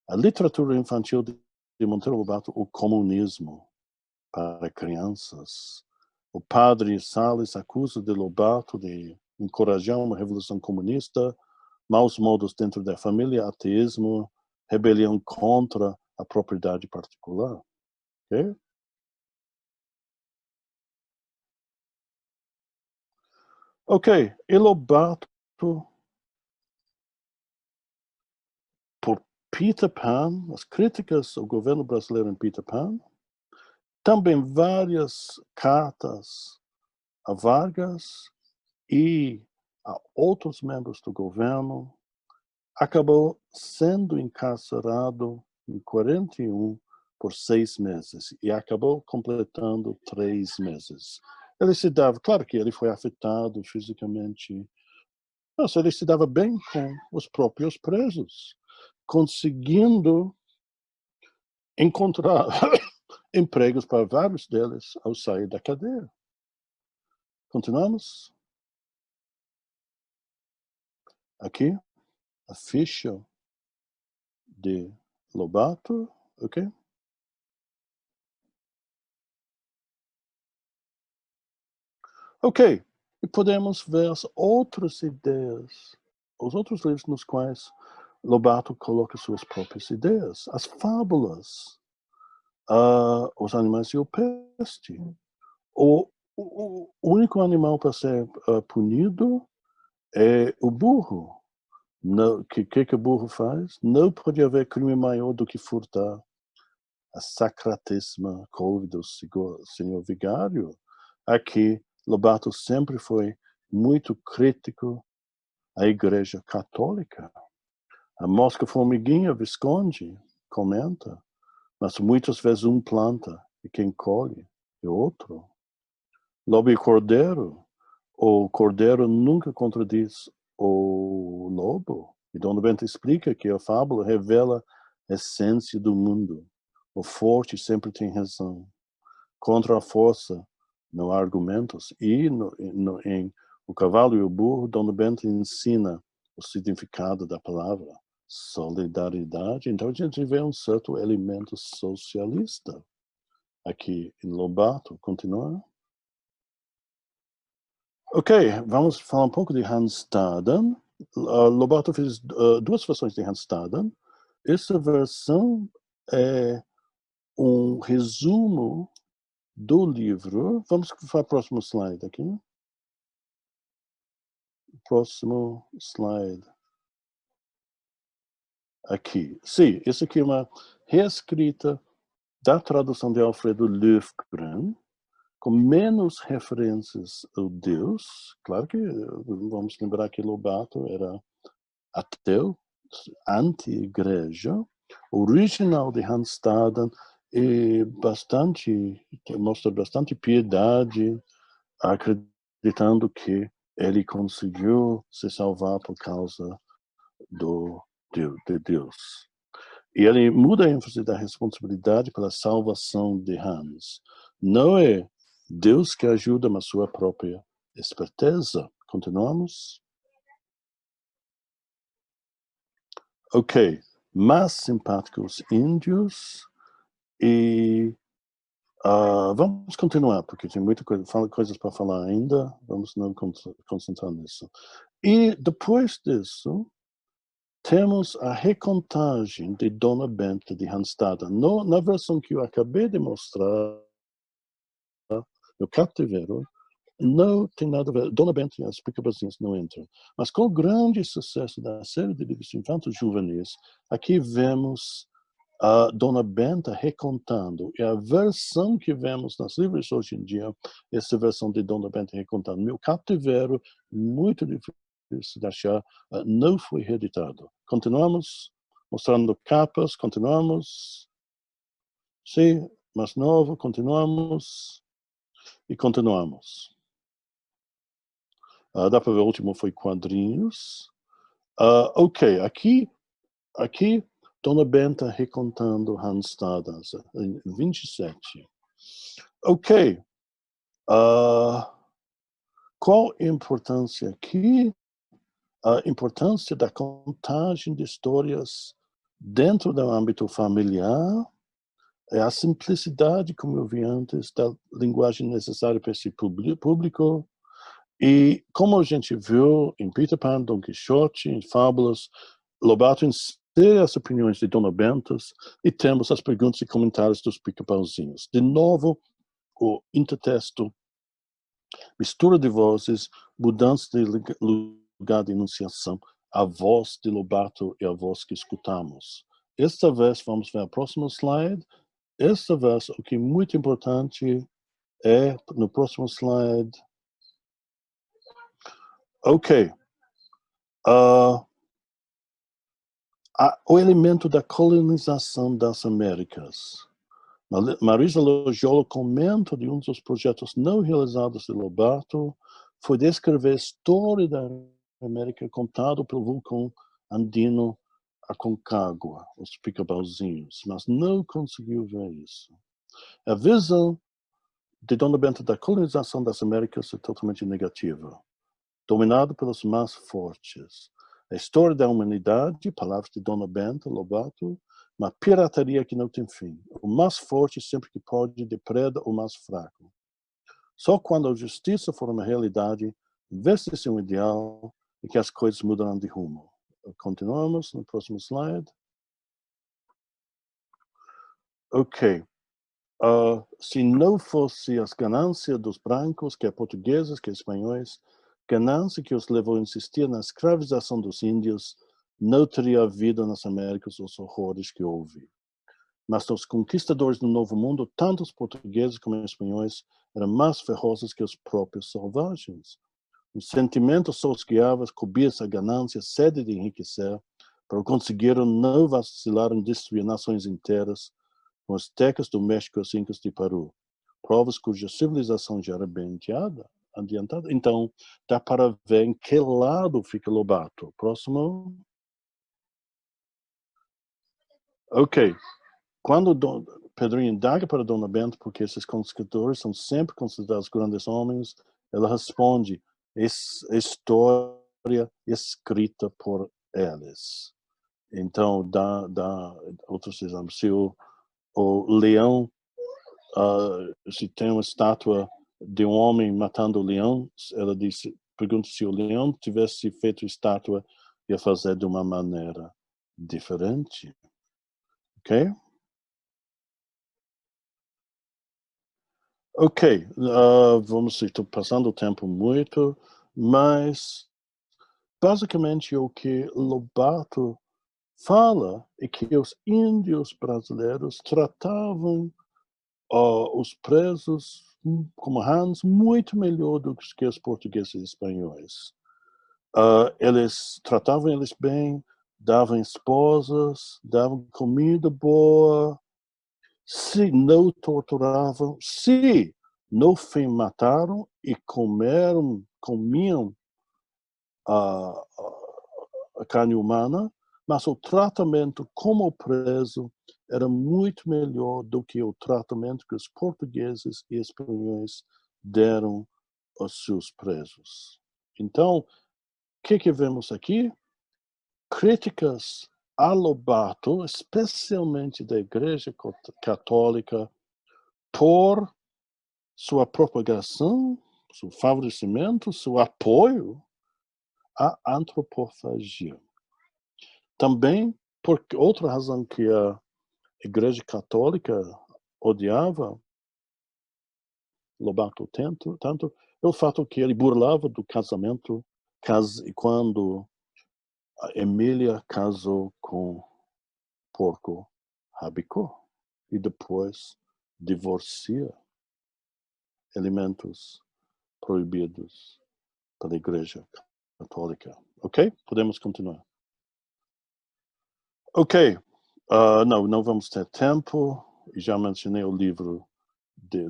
A Literatura Infantil de Monteiro Lobato, O Comunismo, para crianças. O padre Salles acusa de Lobato de encorajar uma revolução comunista maus modos dentro da família, ateísmo, rebelião contra a propriedade particular. Okay? Ok, e Lobato, por Peter Pan, as críticas ao governo brasileiro em Peter Pan, também várias cartas a Vargas e a outros membros do governo, acabou sendo encarcerado em 41 por 6 meses e acabou completando 3 meses. Ele se dava, claro que ele foi afetado fisicamente, mas ele se dava bem com os próprios presos, conseguindo encontrar empregos para vários deles ao sair da cadeia. Continuamos? Aqui, a ficha de Lobato, ok? Ok, e podemos ver as outras ideias, os outros livros nos quais Lobato coloca suas próprias ideias, as fábulas, os animais e o peste. O único animal para ser punido é o burro. O que o burro faz? Não pode haver crime maior do que furtar a sacratíssima couve do senhor vigário. Aqui, Lobato sempre foi muito crítico à Igreja Católica. A mosca formiguinha, Visconde, comenta, mas muitas vezes um planta e quem colhe é outro. Lobo e cordeiro, o cordeiro nunca contradiz o lobo. E Dona Benta explica que a fábula revela a essência do mundo. O forte sempre tem razão. Contra a força não há argumentos. E em O Cavalo e o Burro, Dona Benta ensina o significado da palavra solidariedade. Então a gente vê um certo elemento socialista aqui em Lobato. Continua. Ok, vamos falar um pouco de Hans Staden. Lobato fez 2 versões de Hans Staden. Essa versão é um resumo do livro. Vamos para o próximo slide aqui. Próximo slide. Aqui. Sim, isso aqui é uma reescrita da tradução de Alfredo Löfgren, com menos referências ao Deus. Claro que vamos lembrar que Lobato era ateu, anti-igreja. O original de Hans Staden mostra bastante piedade, acreditando que ele conseguiu se salvar por causa de Deus. E ele muda a ênfase da responsabilidade pela salvação de Hans. Não é Deus que ajuda, mas sua própria esperteza. Continuamos? Ok. Mais simpáticos índios. E vamos continuar, porque tem muita coisas para falar ainda. Vamos não concentrar nisso. E depois disso, temos a recontagem de Dona Benta de Hans Staden. Na versão que eu acabei de mostrar, no cativeiro, não tem nada a ver. Dona Benta e as Pica-Brasinhas não entram. Mas com o grande sucesso da série de livros infantos juvenis, aqui vemos a Dona Benta recontando. E a versão que vemos nas livros hoje em dia, essa versão de Dona Benta recontando. Meu cativeiro, muito difícil de achar, não foi reeditado. Continuamos mostrando capas, continuamos. Sim, mais novo, continuamos. E continuamos. Dá para ver, o último foi quadrinhos. Ok, aqui, Dona Benta recontando Hans Staden, em 27. Ok. Qual a importância aqui? A importância da contagem de histórias dentro do âmbito familiar, é a simplicidade, como eu vi antes, da linguagem necessária para esse público, E como a gente viu em Peter Pan, Dom Quixote, em Fábulas, Lobato insere as opiniões de Dona Bentas e temos as perguntas e comentários dos pica-pauzinhos. De novo, o intertexto, mistura de vozes, mudança de lugar de enunciação, a voz de Lobato e a voz que escutamos. Esta vez, vamos ver a próxima slide. Esta vez, o que é muito importante é, no próximo slide, ok, o elemento da colonização das Américas. Marisa Logiolo comenta de um dos projetos não realizados de Lobato, foi descrever a história da América contada pelo vulcão andino Aconcagua, os pica-pauzinhos, mas não conseguiu ver isso. A visão de Dona Benta da colonização das Américas é totalmente negativa, dominado pelos mais fortes. A história da humanidade, palavras de Dona Benta Lobato, uma pirataria que não tem fim. O mais forte, sempre que pode, depreda o mais fraco. Só quando a justiça for uma realidade, veste-se um ideal e que as coisas mudarão de rumo. Continuamos no próximo slide. Ok. Se não fosse as ganâncias dos brancos, que é portugueses, que é espanhóis, ganância que os levou a insistir na escravização dos índios, não teria havido nas Américas os horrores que houve. Mas os conquistadores do Novo Mundo, tanto os portugueses como os espanhóis, eram mais ferozes que os próprios selvagens. O sentimento só os guiava, cobiça, ganância, sede de enriquecer, para conseguiram não vacilar em destruir nações inteiras, com os tecas do México e os incas de Peru, provas cuja civilização já era bem adiantada. Então, dá para ver em que lado fica Lobato. Próximo. Ok. Quando Pedrinho indaga para Dona Benta, porque esses conquistadores são sempre considerados grandes homens, ela responde, história escrita por eles. Então, dá outros exemplos. Se o leão, se tem uma estátua de um homem matando o leão, ela pergunta se o leão tivesse feito estátua, ia fazer de uma maneira diferente. Ok? Ok, vamos, estou passando o tempo muito, mas basicamente o que Lobato fala é que os índios brasileiros tratavam os presos como rãs muito melhor do que os portugueses e espanhóis. Eles tratavam eles bem, davam esposas, davam comida boa, se não torturavam, se no fim mataram e comiam a carne humana, mas o tratamento como preso era muito melhor do que o tratamento que os portugueses e espanhóis deram aos seus presos. Então, o que vemos aqui? Críticas a Lobato, especialmente da Igreja Católica, por sua propagação, seu favorecimento, seu apoio à antropofagia. Também, por outra razão que a Igreja Católica odiava Lobato tanto, é o fato que ele burlava do casamento quando a Emília casou com Porco Rabicó e depois divorcia elementos proibidos pela Igreja Católica. Ok? Podemos continuar. Ok. Não vamos ter tempo. Já mencionei o livro,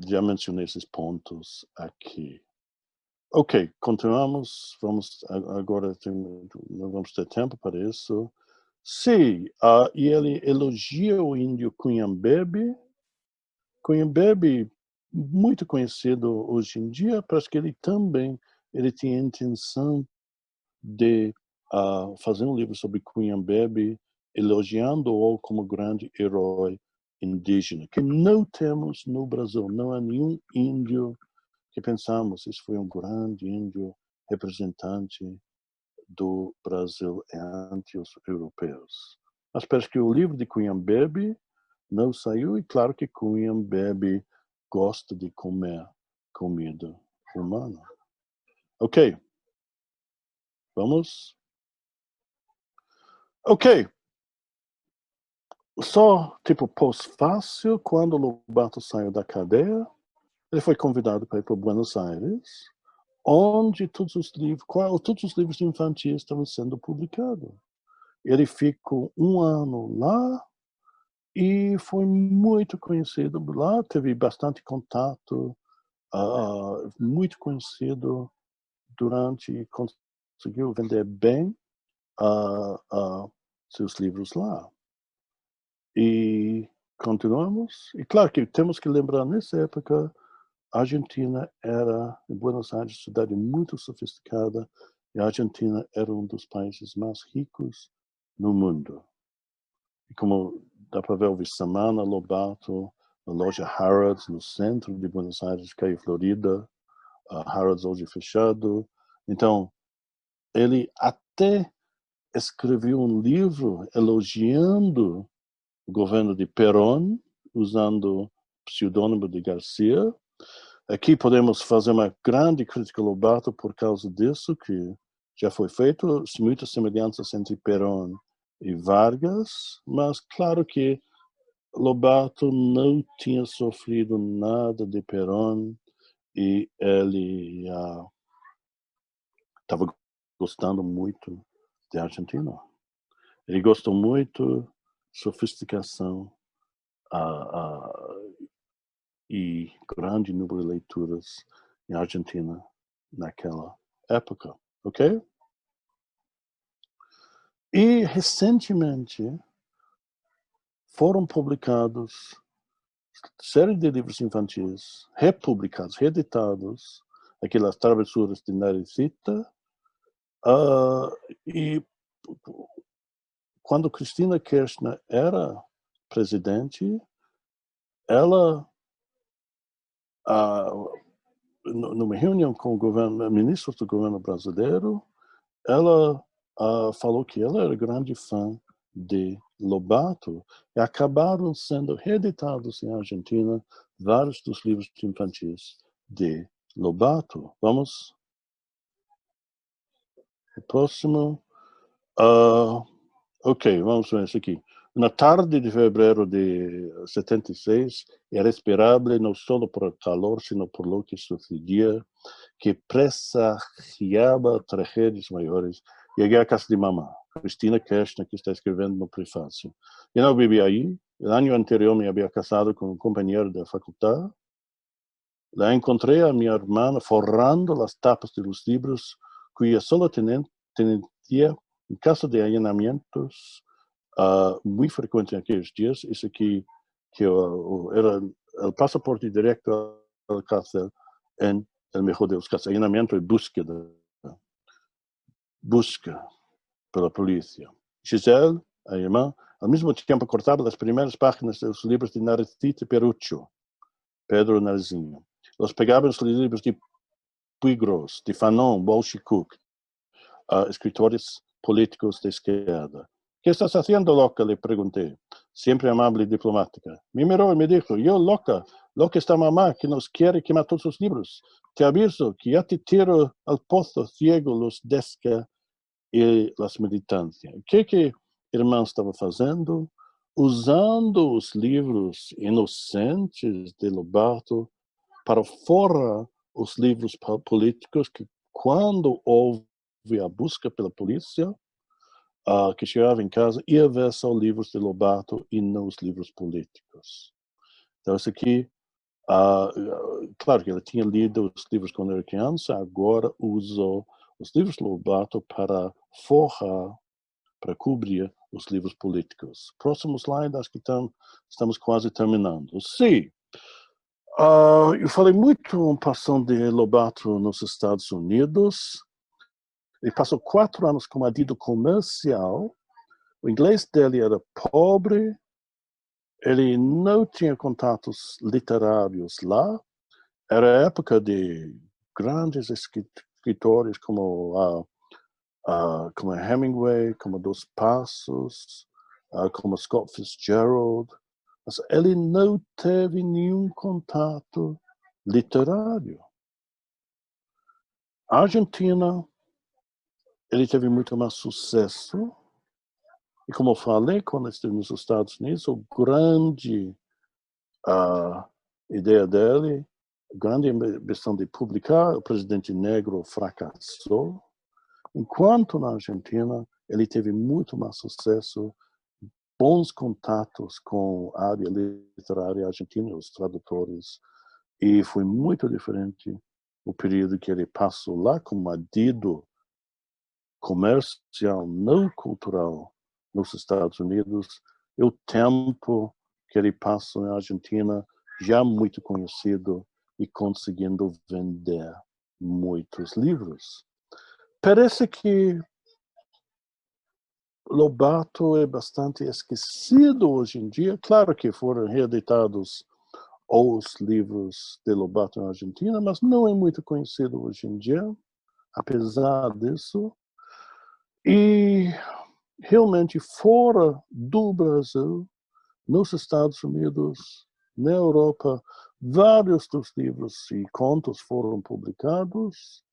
já mencionei esses pontos aqui. Ok, continuamos. Agora não vamos ter tempo para isso. Sim, e ele elogia o índio Cunhambebe. Cunhambebe, muito conhecido hoje em dia, parece que ele tinha a intenção de fazer um livro sobre Cunhambebe, elogiando-o como grande herói indígena, que não temos no Brasil. Não há nenhum índio que pensamos, isso foi um grande índio representante do Brasil ante os europeus. Mas parece que o livro de Cunha Bebe não saiu, e claro que Cunha Bebe gosta de comer comida humana. Ok. Vamos? Ok. Só, tipo, pós-fácil, quando Lobato saiu da cadeia, ele foi convidado para ir para Buenos Aires, onde todos os livros infantis estavam sendo publicados. Ele ficou 1 ano lá e foi muito conhecido lá, teve bastante contato, muito conhecido durante, conseguiu vender bem seus livros lá. E continuamos. E claro que temos que lembrar, nessa época, a Argentina era, em Buenos Aires, cidade muito sofisticada, e a Argentina era um dos países mais ricos no mundo. E como dá para ver, houve Semana Lobato, a loja Harrods, no centro de Buenos Aires, Calle Florida, Harrods hoje fechado. Então, ele até escreveu um livro elogiando o governo de Perón, usando o pseudônimo de Garcia. Aqui podemos fazer uma grande crítica ao Lobato por causa disso, que já foi feito, muitas semelhanças entre Perón e Vargas, mas claro que Lobato não tinha sofrido nada de Perón e ele estava gostando muito da Argentina. Ele gostou muito da sofisticação e grande número de leituras em Argentina naquela época, ok? E recentemente foram publicados série de livros infantis, republicados, reeditados, aquelas travessuras de Naricita, e quando Cristina Kirchner era presidente, ela, numa reunião com o ministro do governo brasileiro, ela falou que ela era grande fã de Lobato, e acabaram sendo reeditados em Argentina vários dos livros infantis de Lobato. Vamos? O próximo. Ok, vamos ver isso aqui. Na tarde de fevereiro de 76, era esperável não só por el calor, sino por lo que sucedia, que presagiava tragédias maiores. Cheguei à casa de mamãe, Cristina Kirchner, que está escrevendo no prefácio. Eu não vivia aí. No ano anterior me havia casado com um companheiro da faculdade. Lá encontrei a minha irmã forrando as tapas dos livros, cuja sola tendia em caso de allanamientos muito frequentes naqueles dias. Isso aqui que era o passaporte direto ao cárcel em el mejor de los casos, allanamiento e busca pela polícia. Giselle, a irmã, ao mesmo tempo cortava as primeiras páginas dos livros de Naricita Peruccio, Pedro Narizinho. Eles pegavam os livros de Puigros, de Fanon, Walsh e Cook, escritores políticos de esquerda. ¿Qué estás haciendo, loca? Le pregunté, siempre amable y diplomática. Me miró y me dijo, yo, loca está mamá, que nos quiere quemar todos los libros. Te aviso que ya te tiro al pozo ciego los Desca e las militancias. O que irmã estava fazendo? Usando os livros inocentes de Lobato para fora os livros políticos que, quando houve a busca pela polícia, que chegava em casa, ia ver só livros de Lobato e não os livros políticos. Então, isso aqui, claro que ele tinha lido os livros quando era criança, agora usou os livros de Lobato para forrar, para cobrir os livros políticos. Próximo slide, acho que estamos quase terminando. Sim, eu falei muito passando de Lobato nos Estados Unidos. Ele passou 4 anos como adido comercial. O inglês dele era pobre. Ele não tinha contatos literários lá. Era a época de grandes escritores como Hemingway, como Dos Passos, como Scott Fitzgerald. Mas ele não teve nenhum contato literário. A Argentina, ele teve muito mais sucesso. E como eu falei, quando estive nos Estados Unidos, a grande ideia dele, a grande ambição de publicar, o Presidente Negro fracassou. Enquanto na Argentina, ele teve muito mais sucesso, bons contatos com a área literária argentina, os tradutores, e foi muito diferente o período que ele passou lá como adido comercial, não cultural, nos Estados Unidos, e o tempo que ele passa na Argentina, já muito conhecido e conseguindo vender muitos livros. Parece que Lobato é bastante esquecido hoje em dia. Claro que foram reeditados os livros de Lobato na Argentina, mas não é muito conhecido hoje em dia, apesar disso. E realmente fora do Brasil, nos Estados Unidos, na Europa, vários dos livros e contos foram publicados,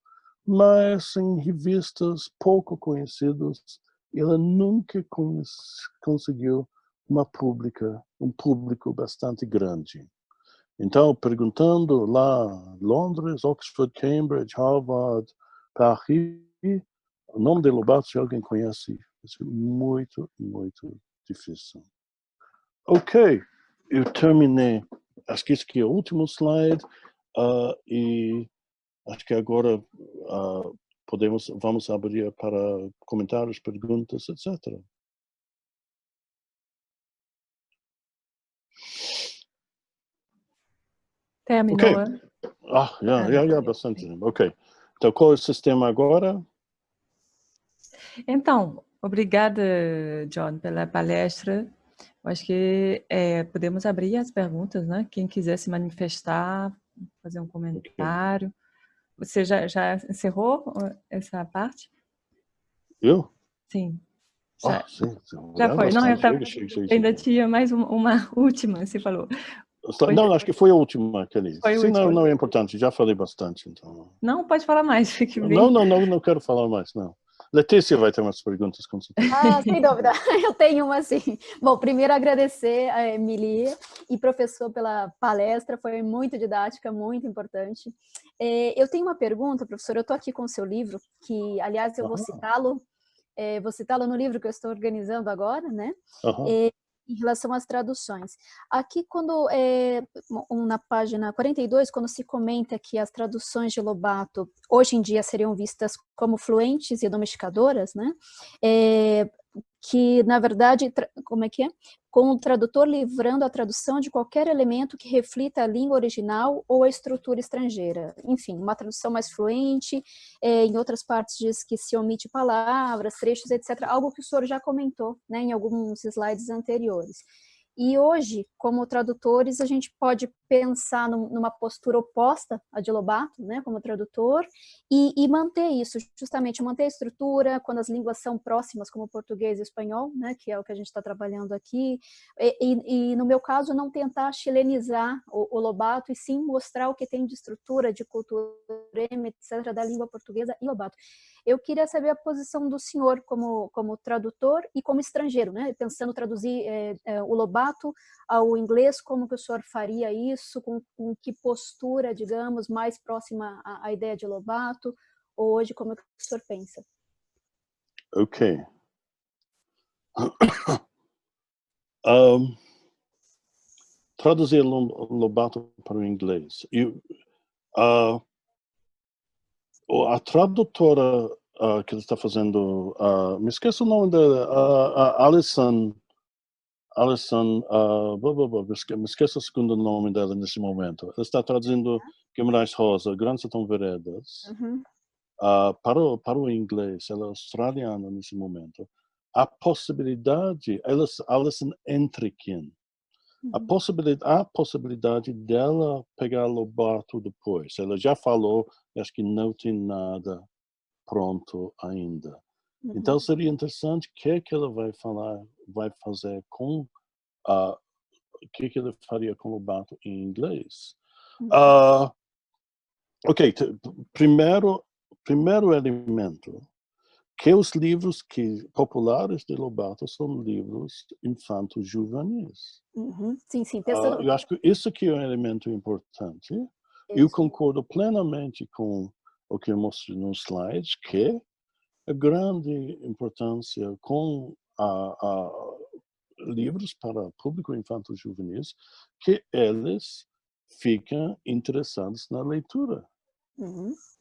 mas em revistas pouco conhecidas, ele nunca conseguiu um público bastante grande. Então, perguntando lá, Londres, Oxford, Cambridge, Harvard, Paris, o nome de Lobato, se alguém conhece, é muito, muito difícil. Ok, eu terminei. Acho que esse aqui é o último slide. E acho que agora vamos abrir para comentários, perguntas, etc. Terminou? Ok. Já, bastante. Ok. Então, qual é o sistema agora? Então, obrigada, John, pela palestra. Eu acho que podemos abrir as perguntas, né? Quem quiser se manifestar, fazer um comentário. Você já encerrou essa parte? Eu? Sim. Sim. Já foi. Não, Chega. ainda tinha mais uma última, você falou. Não, acho que foi a última, Kelly.Sim, não é importante, já falei bastante. Então... Não, pode falar mais, fique bem. Não quero falar mais, não. Letícia vai ter umas perguntas, com certeza. Sem dúvida, eu tenho uma sim. Bom, primeiro agradecer a Emily e professor pela palestra, foi muito didática, muito importante. Eu tenho uma pergunta, professor, eu estou aqui com o seu livro, que aliás eu vou citá-lo no livro que eu estou organizando agora, né? Em relação às traduções. Aqui, quando na página 42, quando se comenta que as traduções de Lobato hoje em dia seriam vistas como fluentes e domesticadoras, né? Que, na verdade, como é que é? Com o tradutor livrando a tradução de qualquer elemento que reflita a língua original ou a estrutura estrangeira. Enfim, uma tradução mais fluente, em outras partes diz que se omite palavras, trechos, etc. Algo que o senhor já comentou, né, em alguns slides anteriores. E hoje, como tradutores, a gente pode pensar numa postura oposta à de Lobato, né, como tradutor, e manter isso, justamente manter a estrutura, quando as línguas são próximas, como o português e o espanhol, né, que é o que a gente está trabalhando aqui, e no meu caso, não tentar chilenizar o Lobato, e sim mostrar o que tem de estrutura, de cultura, etc., da língua portuguesa e Lobato. Eu queria saber a posição do senhor como tradutor e como estrangeiro, né? Pensando traduzir o Lobato ao inglês, como que o senhor faria isso, com que postura, digamos, mais próxima à ideia de Lobato, ou hoje como que o senhor pensa? Ok. Traduzir Lobato para o inglês. A tradutora que ele está fazendo, me esqueço o nome dela, Alison, me esqueço o segundo nome dela nesse momento. Ela está traduzindo Guimarães Rosa, Grandes São Veredas, para o inglês. Ela é australiana nesse momento. A possibilidade, Alison Entrequin, a possibilidade dela pegar Lobato depois. Ela já falou, acho que não tem nada pronto ainda. Então seria interessante o que ela vai fazer com o que ela faria com Lobato em inglês. Ok, primeiro elemento, que os livros populares de Lobato são livros infanto-juvenis. Sim, pensando... Eu acho que isso aqui é um elemento importante. Eu concordo plenamente com o que eu mostrei nos slides, que a grande importância com livros para público infanto-juvenis, que eles ficam interessados na leitura.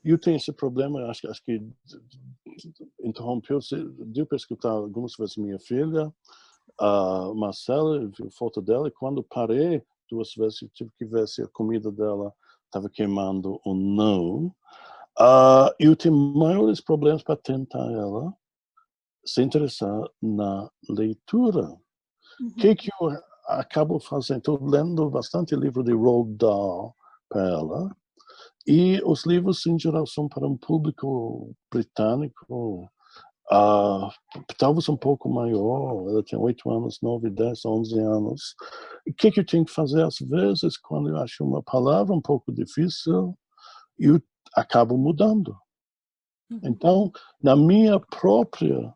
Eu tenho esse problema, acho que interrompeu, deu para escutar algumas vezes minha filha, Marcela, vi a foto dela, e quando parei 2 vezes, eu tive que ver se a comida dela estava queimando ou não. Eu tenho maiores problemas para tentar ela se interessar na leitura. O que eu acabo fazendo? Estou lendo bastante livro de Roald Dahl para ela, e os livros, em geral, são para um público britânico, talvez um pouco maior. Ela tem 8 anos, 9, 10, 11 anos. E o que eu tenho que fazer, às vezes, quando eu acho uma palavra um pouco difícil, eu acabo mudando. Então, na minha própria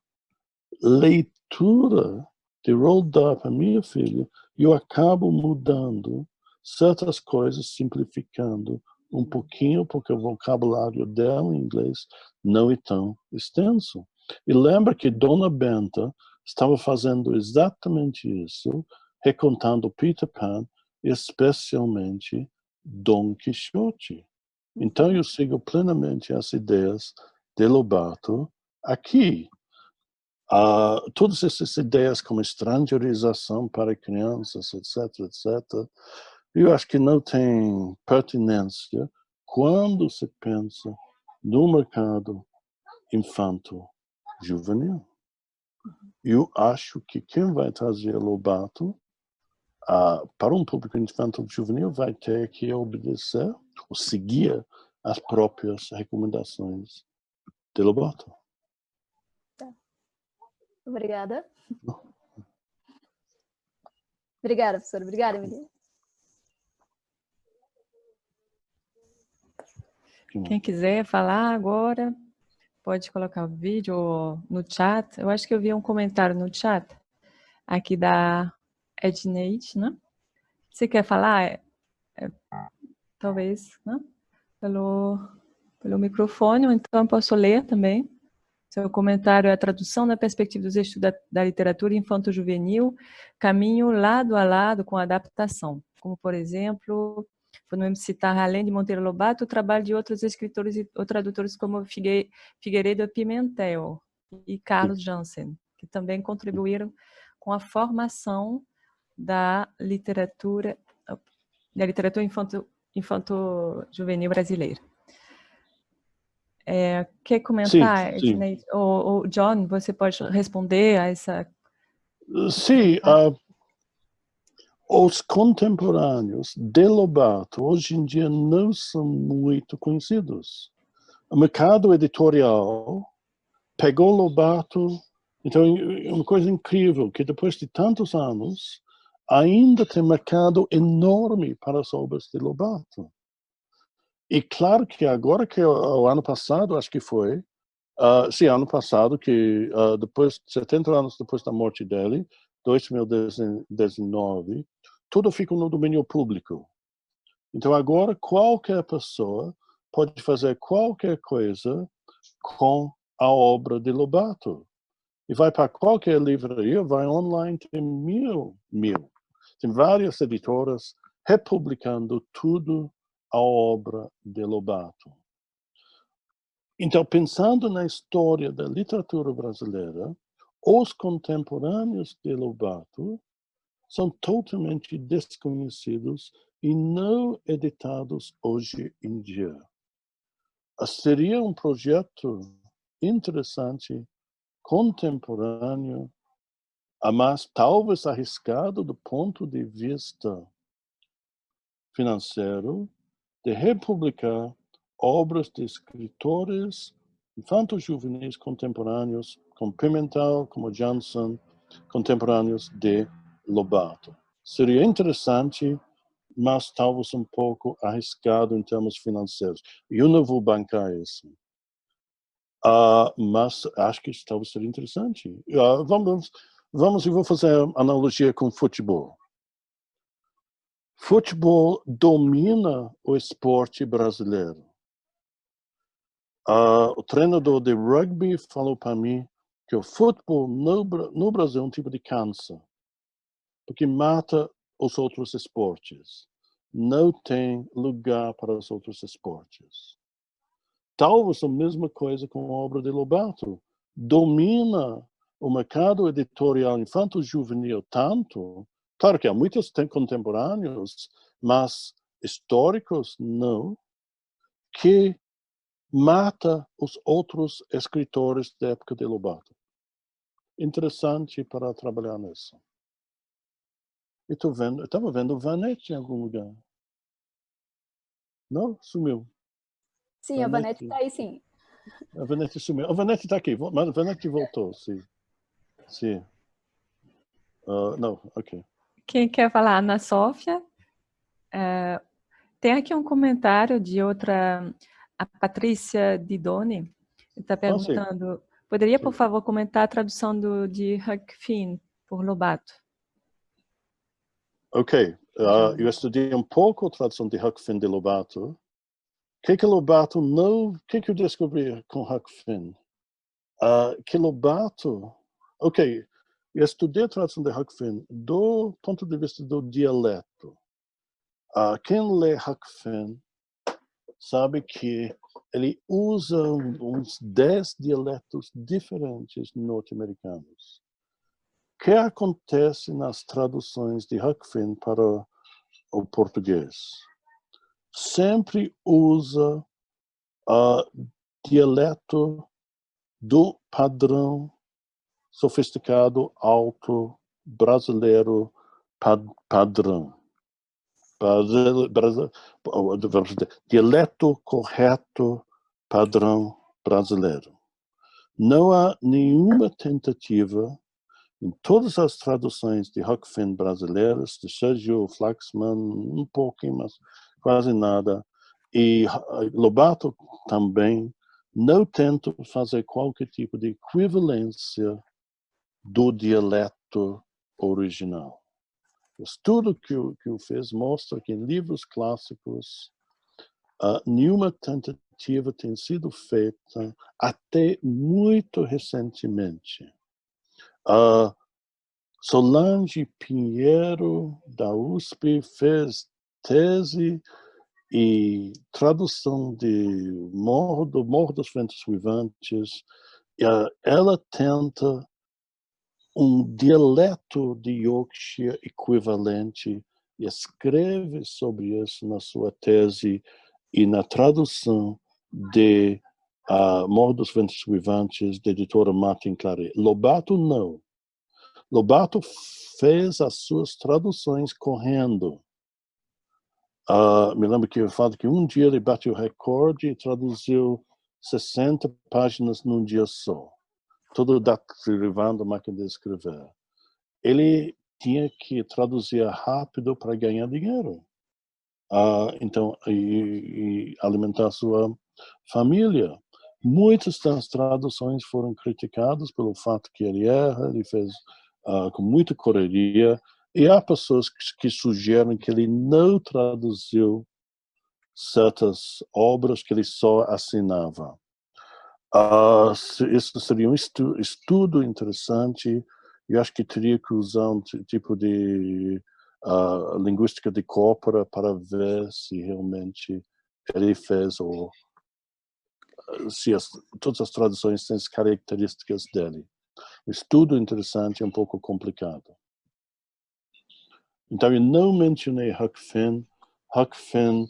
leitura de Roald Dahl para minha filha, eu acabo mudando certas coisas, simplificando um pouquinho, porque o vocabulário dela em inglês não é tão extenso. E lembra que Dona Benta estava fazendo exatamente isso, recontando Peter Pan, especialmente Dom Quixote. Então eu sigo plenamente as ideias de Lobato aqui. Todas essas ideias como estrangeirização para crianças, etc., eu acho que não tem pertinência quando se pensa no mercado infanto-juvenil. Eu acho que quem vai trazer Lobato para um público infanto-juvenil vai ter que obedecer ou seguir as próprias recomendações de Lobato. Obrigada. Obrigada, professora. Obrigada, Emília. Quem quiser falar agora, pode colocar o vídeo no chat. Eu acho que eu vi um comentário no chat aqui da Edneide, né? Você quer falar? Talvez, né? Pelo microfone, ou então eu posso ler também. Seu comentário é a tradução da perspectiva dos estudos da literatura infanto-juvenil, caminho lado a lado com a adaptação. Como, por exemplo, podemos citar, além de Monteiro Lobato, o trabalho de outros escritores ou tradutores como Figueiredo Pimentel e Carlos Jansen, que também contribuíram com a formação da literatura infanto-juvenil brasileira. Quer comentar, Edneide? Ou John, você pode responder a essa... Sim, os contemporâneos de Lobato hoje em dia não são muito conhecidos. O mercado editorial pegou Lobato, então é uma coisa incrível que depois de tantos anos ainda tem mercado enorme para as obras de Lobato. E claro que agora que o ano passado, acho que foi, ano passado, que depois, 70 anos depois da morte dele, 2019, tudo fica no domínio público. Então agora qualquer pessoa pode fazer qualquer coisa com a obra de Lobato. E vai para qualquer livraria, vai online, tem mil. Tem várias editoras republicando tudo a obra de Lobato. Então, pensando na história da literatura brasileira, os contemporâneos de Lobato são totalmente desconhecidos e não editados hoje em dia. Seria um projeto interessante, contemporâneo, mas talvez arriscado do ponto de vista financeiro, de republicar obras de escritores infantos juvenis contemporâneos, como Pimentel, como Johnson, contemporâneos de Lobato. Seria interessante, mas talvez um pouco arriscado em termos financeiros. Eu não vou bancar isso. Mas acho que isso talvez seria interessante. Vamos, eu vou fazer analogia com futebol. Futebol domina o esporte brasileiro. O treinador de rugby falou para mim que o futebol no Brasil é um tipo de câncer, porque mata os outros esportes. Não tem lugar para os outros esportes. Talvez a mesma coisa com a obra de Lobato. Domina o mercado editorial infanto-juvenil tanto, claro que há muitos contemporâneos, mas históricos não, que mata os outros escritores da época de Lobato. Interessante para trabalhar nisso. Eu estava vendo o Vanette em algum lugar. Não? Sumiu. Sim, a Vanette está aí, sim. A Vanette sumiu. A Vanette está aqui. A Vanette voltou, sim. Sim. Não, ok. Quem quer falar? Ana Sófia. Tem aqui um comentário de outra, a Patrícia Didoni, está perguntando, poderia, por favor, comentar a tradução de Huck Finn por Lobato? Ok. Eu estudei um pouco a tradução de Huck Finn de Lobato. O que Lobato não... O que eu descobri com Huck Finn? Que Lobato... Ok. Eu estudei a tradução de Huck Finn do ponto de vista do dialeto. Quem lê Huck Finn sabe que ele usa uns 10 dialetos diferentes norte-americanos. O que acontece nas traduções de Huck Finn para o português? Sempre usa dialeto do padrão sofisticado, alto, brasileiro, padrão. Dialeto correto, padrão brasileiro. Não há nenhuma tentativa em todas as traduções de Huck Finn brasileiras, de Sergio Flaxman, um pouquinho, mas quase nada, e Lobato também, não tenta fazer qualquer tipo de equivalência do dialeto original. O estudo que eu fiz mostra que em livros clássicos, nenhuma tentativa tem sido feita até muito recentemente. Solange Pinheiro, da USP, fez tese e tradução de Morro dos Ventos Uivantes. Ela tenta um dialeto de Yorkshire equivalente e escreve sobre isso na sua tese e na tradução de Morro dos Ventos Uivantes, da editora Martin Claret. Lobato não. Lobato fez as suas traduções correndo. Me lembro que eu falo que um dia ele bateu o recorde e traduziu 60 páginas num dia só. Tudo derivando a máquina de escrever. Ele tinha que traduzir rápido para ganhar dinheiro. Então, e alimentar sua família. Muitas das traduções foram criticadas pelo fato que ele erra, ele fez com muita correria, e há pessoas que sugerem que ele não traduziu certas obras que ele só assinava. Isso seria um estudo interessante. Eu acho que teria que usar um tipo de linguística de corpora para ver se realmente ele fez ou se todas as traduções têm as características dele. O estudo interessante é um pouco complicado. Então, eu não mencionei Huck Finn. Huck Finn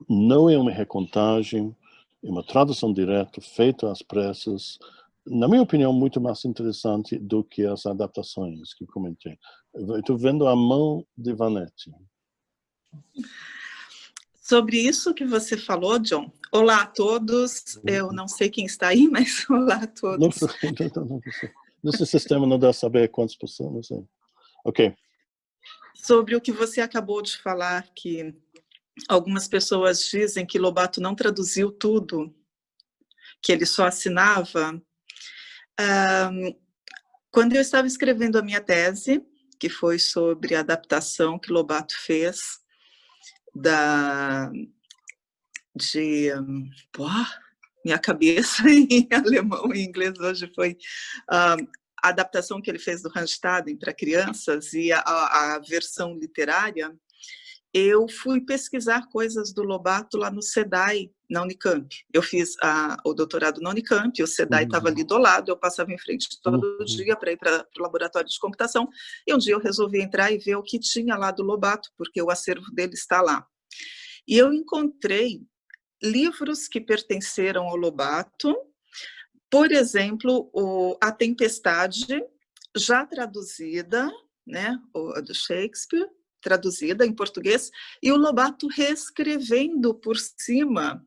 não é uma recontagem, é uma tradução direta, feita às pressas, na minha opinião, muito mais interessante do que as adaptações que comentei. Eu estou vendo a mão de Vanette. Sobre isso que você falou, John. Olá a todos. Eu não sei quem está aí, mas olá a todos. Nesse sistema não dá para saber quantas pessoas, não sei. Ok. Sobre o que você acabou de falar, que algumas pessoas dizem que Lobato não traduziu tudo, que ele só assinava. Quando eu estava escrevendo a minha tese, que foi sobre a adaptação que Lobato fez minha cabeça em alemão e inglês hoje foi a adaptação que ele fez do Randstaden para crianças e a versão literária. Eu fui pesquisar coisas do Lobato lá no SEDAI, na Unicamp. Eu fiz o doutorado na Unicamp, o SEDAI estava ali do lado, eu passava em frente todo dia para ir para o laboratório de computação, e um dia eu resolvi entrar e ver o que tinha lá do Lobato, porque o acervo dele está lá. E eu encontrei livros que pertenceram ao Lobato, por exemplo, A Tempestade, já traduzida, né, do Shakespeare, traduzida em português, e o Lobato reescrevendo por cima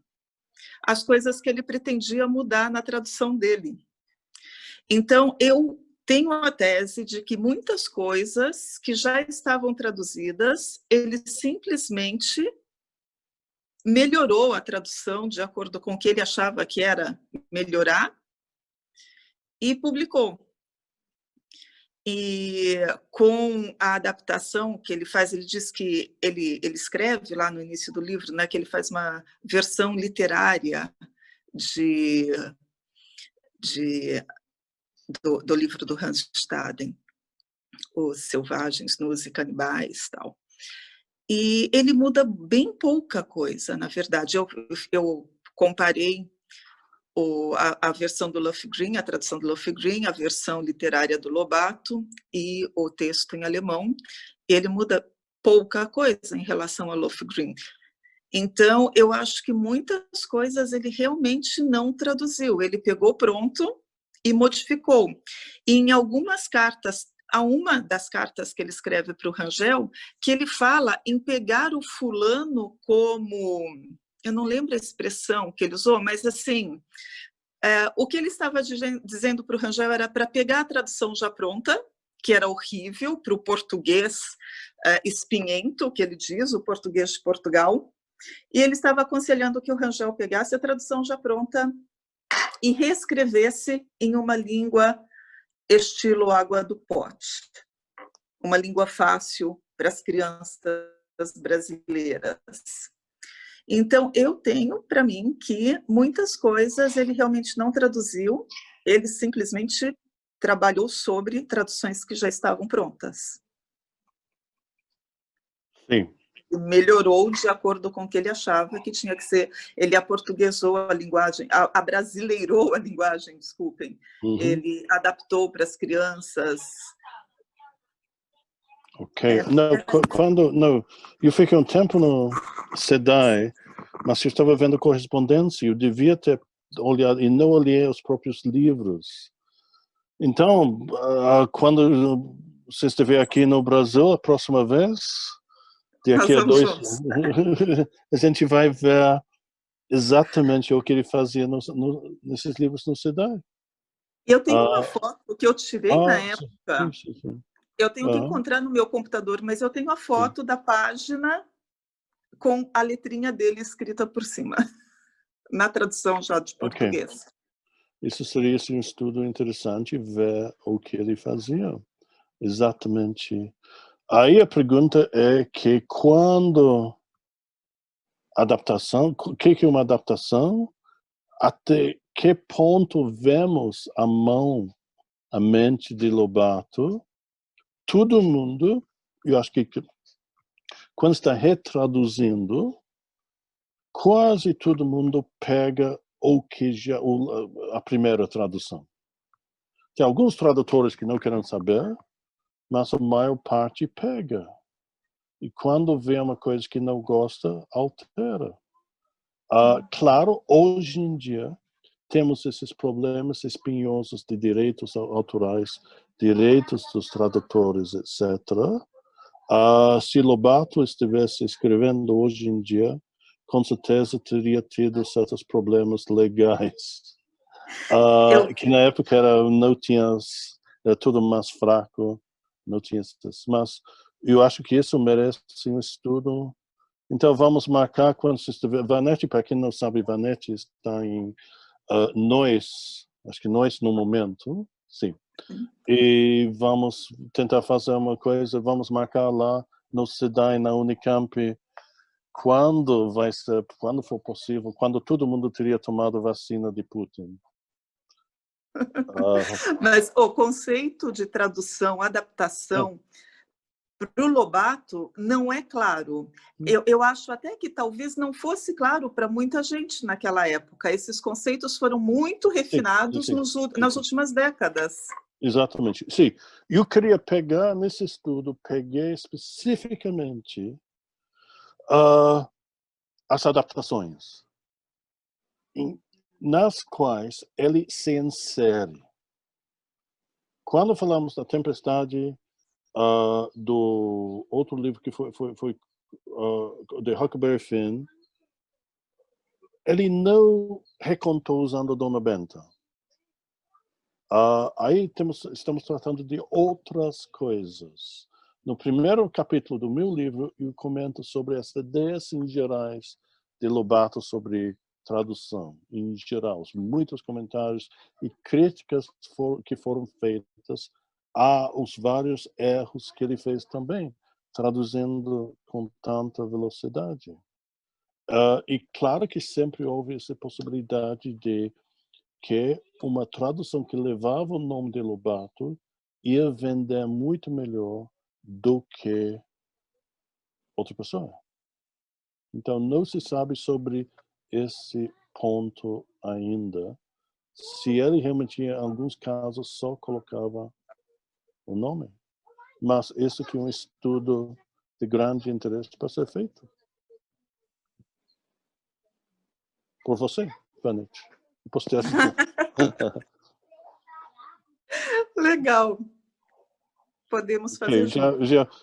as coisas que ele pretendia mudar na tradução dele. Então, eu tenho a tese de que muitas coisas que já estavam traduzidas, ele simplesmente melhorou a tradução de acordo com o que ele achava que era melhorar e publicou. E com a adaptação que ele faz, ele diz que ele escreve lá no início do livro, né, que ele faz uma versão literária do livro do Randstaden, Os Selvagens, Nus e Canibais, tal. E ele muda bem pouca coisa, na verdade. Eu comparei a versão do Lofgren, a tradução do Lofgren, a versão literária do Lobato e o texto em alemão. Ele muda pouca coisa em relação ao Lofgren. Então, eu acho que muitas coisas ele realmente não traduziu. Ele pegou pronto e modificou. E em algumas cartas, há uma das cartas que ele escreve para o Rangel, que ele fala em pegar o fulano como... Eu não lembro a expressão que ele usou, mas assim, o que ele estava dizendo para o Rangel era para pegar a tradução já pronta, que era horrível, para o português espinhento, que ele diz, o português de Portugal, e ele estava aconselhando que o Rangel pegasse a tradução já pronta e reescrevesse em uma língua estilo água do pote, uma língua fácil para as crianças brasileiras. Então, eu tenho para mim que muitas coisas ele realmente não traduziu, ele simplesmente trabalhou sobre traduções que já estavam prontas. Sim. Melhorou de acordo com o que ele achava que tinha que ser. Ele aportuguesou a linguagem, abrasileirou a linguagem, desculpem. Ele adaptou para as crianças. Ok. Eu fiquei um tempo no SEDAI, mas eu estava vendo correspondência, eu devia ter olhado, e não olhei os próprios livros. Então, quando você estiver aqui no Brasil a próxima vez, daqui a 2 a gente vai ver exatamente o que ele fazia nesses livros no SEDAI. Eu tenho uma foto que eu tirei na época. Sim. Eu tenho que encontrar no meu computador, mas eu tenho a foto da página com a letrinha dele escrita por cima, na tradução já de português. Okay. Isso seria um estudo interessante, ver o que ele fazia. Exatamente. Aí a pergunta é que quando adaptação, o que é uma adaptação? Até que ponto vemos a mente de Lobato? Todo mundo, eu acho que quando está retraduzindo, quase todo mundo pega a primeira tradução. Tem alguns tradutores que não querem saber, mas a maior parte pega. E quando vê uma coisa que não gosta, altera. Claro, hoje em dia, temos esses problemas espinhosos de direitos autorais, direitos dos tradutores, etc. Se Lobato estivesse escrevendo hoje em dia, com certeza teria tido certos problemas legais. Que na época era tudo mais fraco, não tinha essas. Mas eu acho que isso merece um estudo. Então vamos marcar quando se estiver. Vanetti, para quem não sabe, Vanetti está em Nós, acho que Nós no momento, sim. E vamos tentar fazer uma coisa, vamos marcar lá no SEDAI, na Unicamp, quando for possível, quando todo mundo teria tomado vacina de Putin. Mas o conceito de tradução, adaptação, para o Lobato não é claro. Eu acho até que talvez não fosse claro para muita gente naquela época. Esses conceitos foram muito refinados nas últimas décadas. Exatamente. Sim, eu queria pegar nesse estudo, peguei especificamente as adaptações, nas quais ele se insere. Quando falamos da Tempestade, do outro livro que foi de Huckleberry Finn, ele não recontou usando a Dona Benta. Aí estamos tratando de outras coisas. No primeiro capítulo do meu livro, eu comento sobre as ideias em gerais de Lobato sobre tradução, em geral, muitos comentários e críticas que foram feitas aos vários erros que ele fez também, traduzindo com tanta velocidade. E claro que sempre houve essa possibilidade de que uma tradução que levava o nome de Lobato ia vender muito melhor do que outra pessoa. Então, não se sabe sobre esse ponto ainda, se ele realmente, em alguns casos, só colocava o nome. Mas isso aqui é um estudo de grande interesse para ser feito. Por você, Vanetti. Legal. Podemos fazer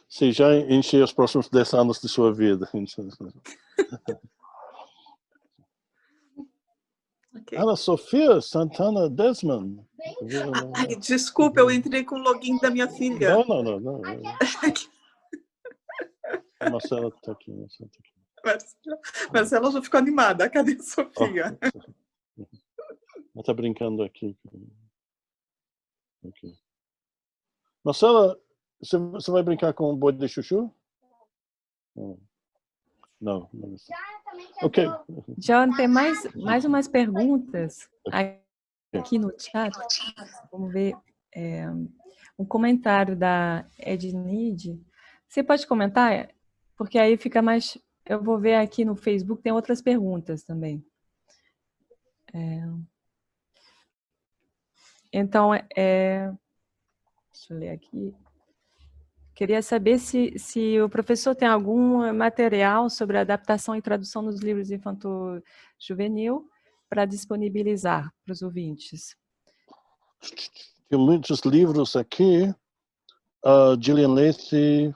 Você já encheu os próximos 10 anos de sua vida. Okay. Ana Sofia Santana Desmond. Ai, desculpa, eu entrei com o login da minha filha. Não. A Marcela está aqui. Marcela já ficou animada. Cadê a Sofia? Ela está brincando aqui. Okay. Marcela, você vai brincar com o boi de chuchu? Não. Ok. John, tem mais umas perguntas aqui no chat. Vamos ver. Um comentário da Ednid. Você pode comentar? Porque aí fica mais... Eu vou ver aqui no Facebook, tem outras perguntas também. Então, deixa eu ler aqui. Queria saber se o professor tem algum material sobre adaptação e tradução nos livros infanto-juvenil para disponibilizar para os ouvintes. Tem muitos livros aqui. Gillian Lacey,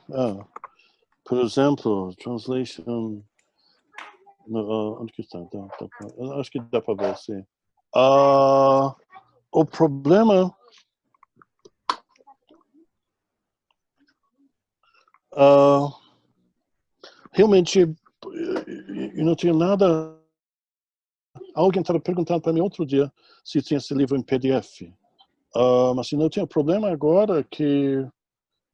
por exemplo, Translation... onde que está? Acho que dá para ver, sim. O problema... realmente, eu não tinha nada... Alguém estava perguntando para mim outro dia se tinha esse livro em PDF. Mas não tinha problema agora que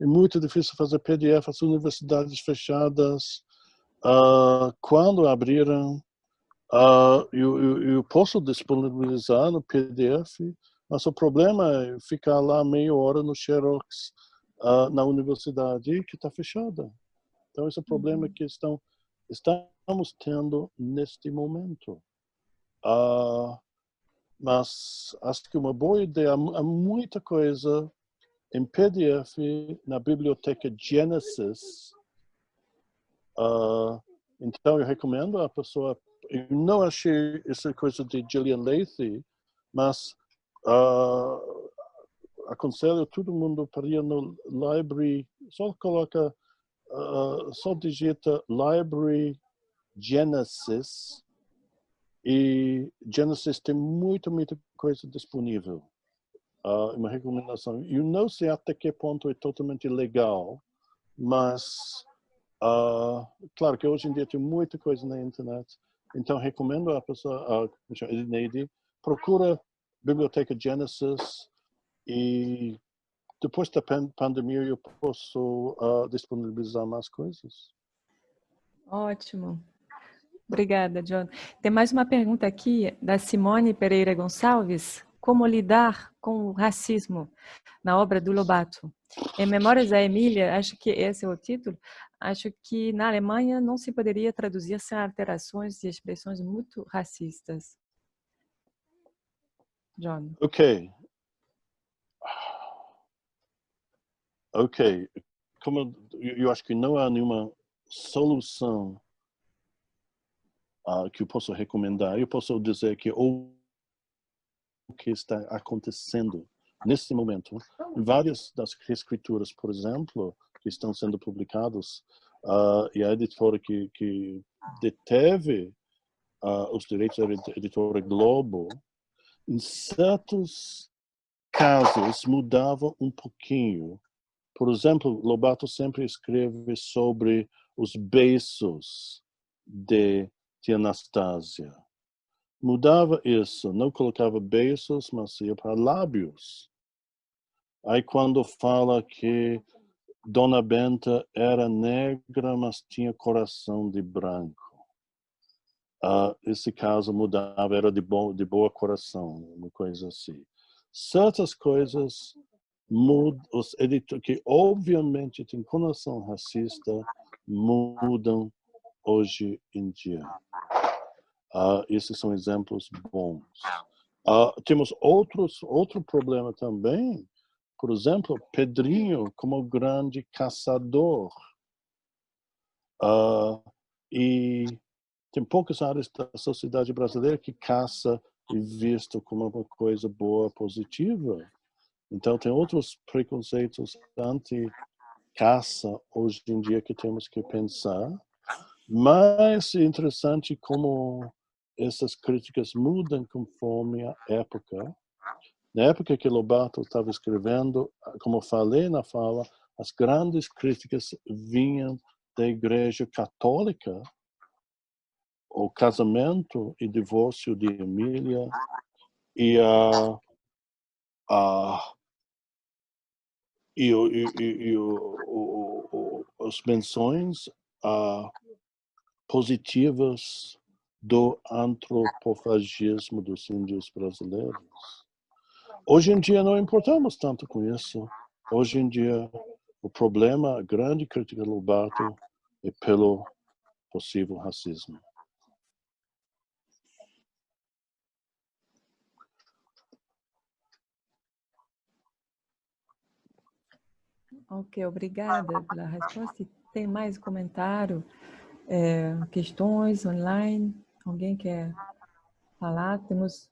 é muito difícil fazer PDF, as universidades fechadas. Quando abriram, eu posso disponibilizar no PDF, mas o problema é ficar lá meia hora no Xerox na universidade que está fechada. Então, esse é o problema que estamos tendo neste momento. Mas acho que uma boa ideia, há muita coisa em PDF na biblioteca Genesis. Então, eu recomendo a pessoa... Eu não achei essa coisa de Gillian Lacey, mas aconselho todo mundo para ir no library, só coloca, só digita Library Genesis, e Genesis tem muita coisa disponível. Uma recomendação. Eu não sei até que ponto é totalmente legal, mas claro que hoje em dia tem muita coisa na internet. Então recomendo a pessoa, a Edneide, procura Biblioteca Genesis, e depois da pandemia eu posso disponibilizar mais coisas. Ótimo. Obrigada, John. Tem mais uma pergunta aqui da Simone Pereira Gonçalves. Como lidar com o racismo na obra do Lobato? Em Memórias da Emília, acho que esse é o título, acho que na Alemanha não se poderia traduzir sem alterações e expressões muito racistas. John. Ok. Como eu acho que não há nenhuma solução que eu possa recomendar. Eu posso dizer que o que está acontecendo nesse momento, em várias das reescrituras, por exemplo, que estão sendo publicadas, e a editora que deteve os direitos da editora Globo, em certos casos mudava um pouquinho. Por exemplo, Lobato sempre escreve sobre os beiços de Tia Anastácia. Mudava isso, não colocava beiços, mas ia para lábios. Aí quando fala que Dona Benta era negra, mas tinha coração de branco. Esse caso mudava, era de boa coração, uma coisa assim. Certas coisas mudam, os editores, que obviamente têm conotação racista, mudam hoje em dia. Esses são exemplos bons. Temos outro problema também. Por exemplo, Pedrinho como grande caçador. E tem poucas áreas da sociedade brasileira que caça e visto como uma coisa boa, positiva. Então, tem outros preconceitos anti-caça hoje em dia que temos que pensar. Mas é interessante como essas críticas mudam conforme a época. Na época que Lobato estava escrevendo, como eu falei na fala, as grandes críticas vinham da Igreja Católica, o casamento e divórcio de Emília, e as menções positivas do antropofagismo dos índios brasileiros. Hoje em dia não importamos tanto com isso. Hoje em dia o problema, a grande crítica do Lobato é pelo possível racismo. Ok, obrigada pela resposta. Tem mais comentário, questões online? Alguém quer falar? Temos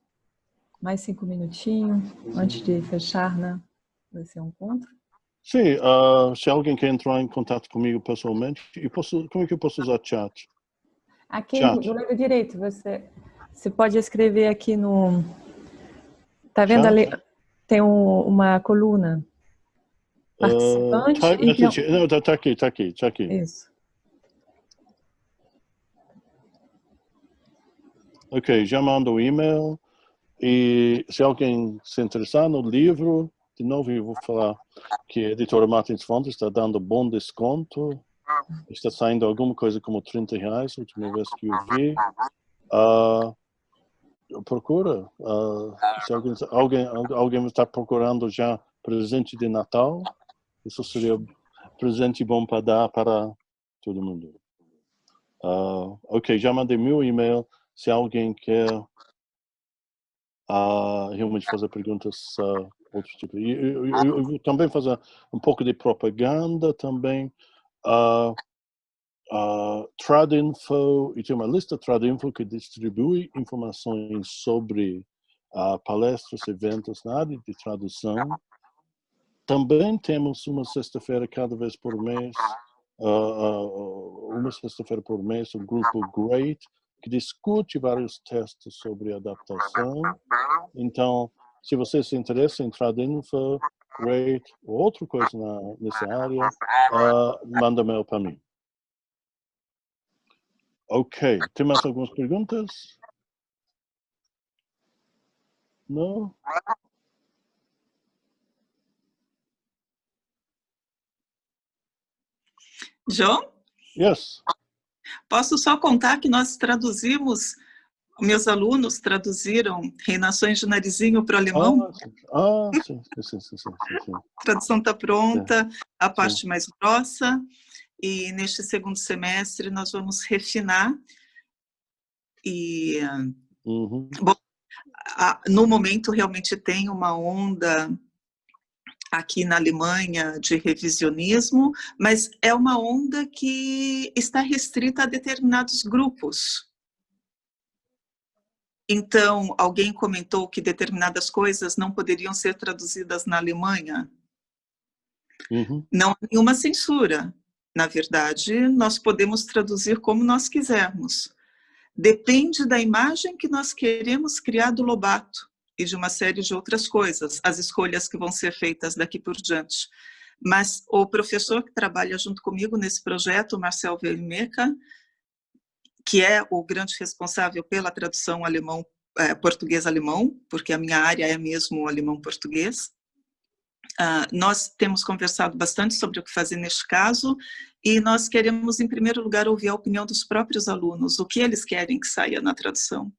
mais 5 minutinhos antes de fechar, né? Esse encontro. Sim, se alguém quer entrar em contato comigo pessoalmente, como é que eu posso usar chat? Aqui Chat. do lado direito, você pode escrever aqui no... Tá vendo ali? Tem uma coluna. Participante e tem... Não, tá aqui. Isso. Ok, já mando o e-mail. E se alguém se interessar no livro, de novo eu vou falar que a editora Martins Fontes está dando bom desconto. Está saindo alguma coisa como R$30, a última vez que eu vi. Procura. Se alguém está procurando já presente de Natal, isso seria presente bom para dar para todo mundo. Ok, já mandei meu e-mail. Se alguém quer realmente fazer perguntas outro tipo. Eu vou também fazer um pouco de propaganda também. Tradinfo, e tem uma lista Tradinfo que distribui informações sobre palestras, eventos na área de tradução. Também temos uma sexta-feira cada vez por mês, uma sexta-feira por mês, um grupo GREAT, que discute vários textos sobre adaptação. Então, se você se interessa em Tradinfo, GREAT ou outra coisa nessa área, manda mail para mim. Ok, tem mais algumas perguntas? Não? João, Yes. posso só contar que nós traduzimos, meus alunos traduziram Reinações de Narizinho para o alemão. Sim. A tradução está pronta, a parte mais grossa, e neste segundo semestre nós vamos refinar. E, bom, no momento realmente tem uma onda aqui na Alemanha de revisionismo, mas é uma onda que está restrita a determinados grupos. Então, alguém comentou que determinadas coisas não poderiam ser traduzidas na Alemanha. Não há nenhuma censura. Na verdade, nós podemos traduzir como nós quisermos. Depende da imagem que nós queremos criar do Lobato e de uma série de outras coisas, as escolhas que vão ser feitas daqui por diante. Mas o professor que trabalha junto comigo nesse projeto, Marcel Vermeca, que é o grande responsável pela tradução português-alemão, porque a minha área é mesmo alemão-português, nós temos conversado bastante sobre o que fazer neste caso, e nós queremos, em primeiro lugar, ouvir a opinião dos próprios alunos, o que eles querem que saia na tradução.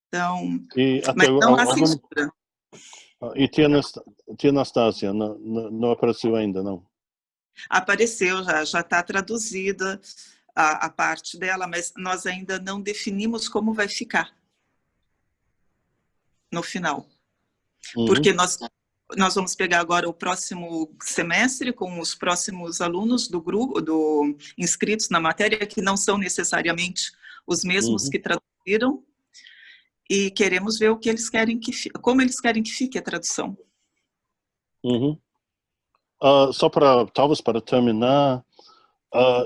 Então, mas não há censura. E Tia Anastácia, não apareceu ainda, não? Apareceu, já está traduzida a parte dela, mas nós ainda não definimos como vai ficar no final. Porque nós vamos pegar agora o próximo semestre com os próximos alunos do grupo, inscritos na matéria, que não são necessariamente os mesmos que traduziram, e queremos ver o que eles querem como eles querem que fique a tradução. Só talvez para terminar,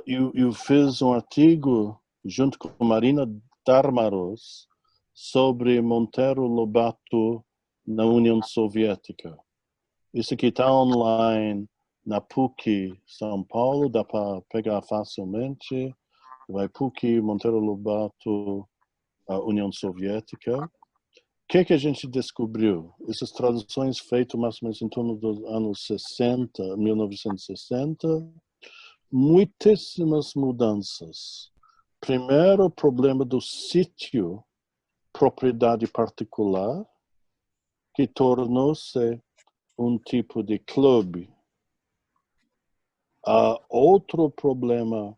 eu fiz um artigo junto com Marina Darmaros sobre Monteiro Lobato na União Soviética. Isso aqui está online na PUC São Paulo, dá para pegar facilmente. Vai PUC, Monteiro Lobato, a União Soviética. O que a gente descobriu? Essas traduções feitas mais ou menos em torno dos anos 60, 1960, muitíssimas mudanças. Primeiro, o problema do sítio, propriedade particular, que tornou-se um tipo de clube. Outro problema,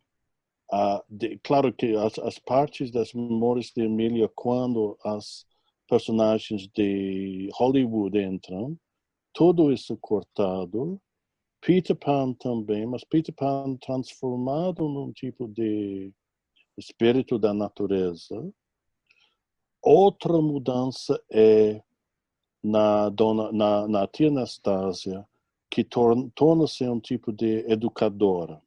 claro que as partes das Memórias de Emília, quando as personagens de Hollywood entram, tudo isso cortado. Peter Pan também, mas Peter Pan transformado num tipo de espírito da natureza. Outra mudança é na tia Anastácia, que torna-se um tipo de educadora.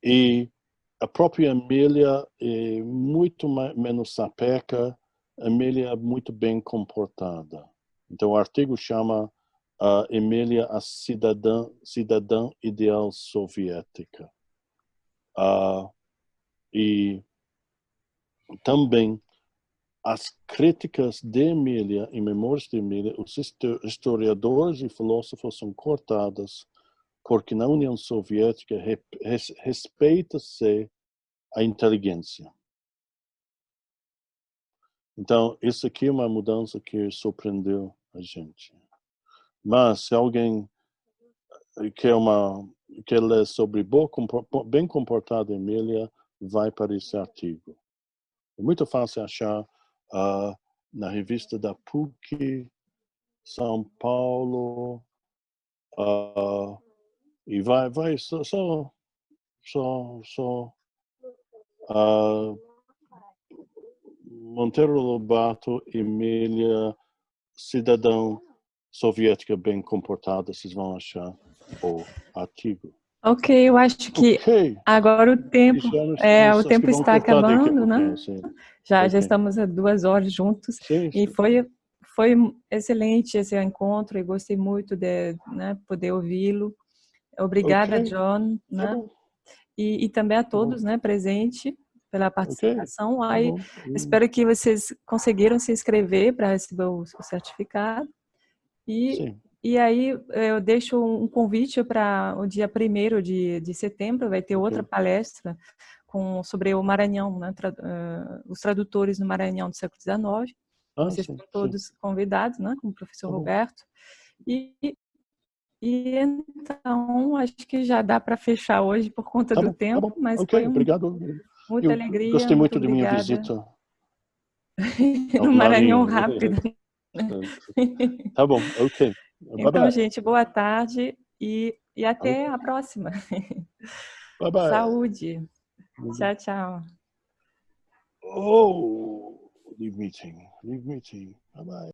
E a própria Emília é muito menos sapeca, a Emília é muito bem comportada. Então o artigo chama Emília a cidadã ideal soviética. E também as críticas de Emília, em Memórias de Emília, os historiadores e filósofos são cortadas porque na União Soviética respeita-se a inteligência. Então, isso aqui é uma mudança que surpreendeu a gente. Mas, se alguém quer ler sobre bem comportada Emília, vai para esse artigo. É muito fácil achar na revista da PUC, São Paulo, e vai só Monteiro Lobato, Emília, cidadão soviética bem comportada, vocês vão achar o artigo. Ok, eu acho que Ok. agora o tempo, Acho que vão está cortar daqui a acabando, né? pouquinho, sim. Já Ok. estamos há 2 horas juntos. Sim, E sim. foi excelente esse encontro e gostei muito de, né, poder ouvi-lo. Obrigada, Ok. John, Tá né? bom. E também a todos, né, presente pela participação. Tá Aí, bom. espero que vocês conseguiram se inscrever para receber o certificado. Sim. E aí eu deixo um convite para o dia 1º de setembro, vai ter outra palestra sobre o Maranhão, né, os tradutores no Maranhão do século XIX. Vocês Sim, estão todos convidados, né, como o professor Roberto. E então, acho que já dá para fechar hoje por conta do tempo, mas Ok, foi obrigado. muita Eu alegria, gostei muito muito da minha obrigada. visita ao No Maranhão Maranhão. rápido. Tá bom, ok. Bye Então, bye. gente, boa tarde e até a próxima. Bye bye. Saúde. Tchau, tchau. Oh, leave meeting. Bye bye.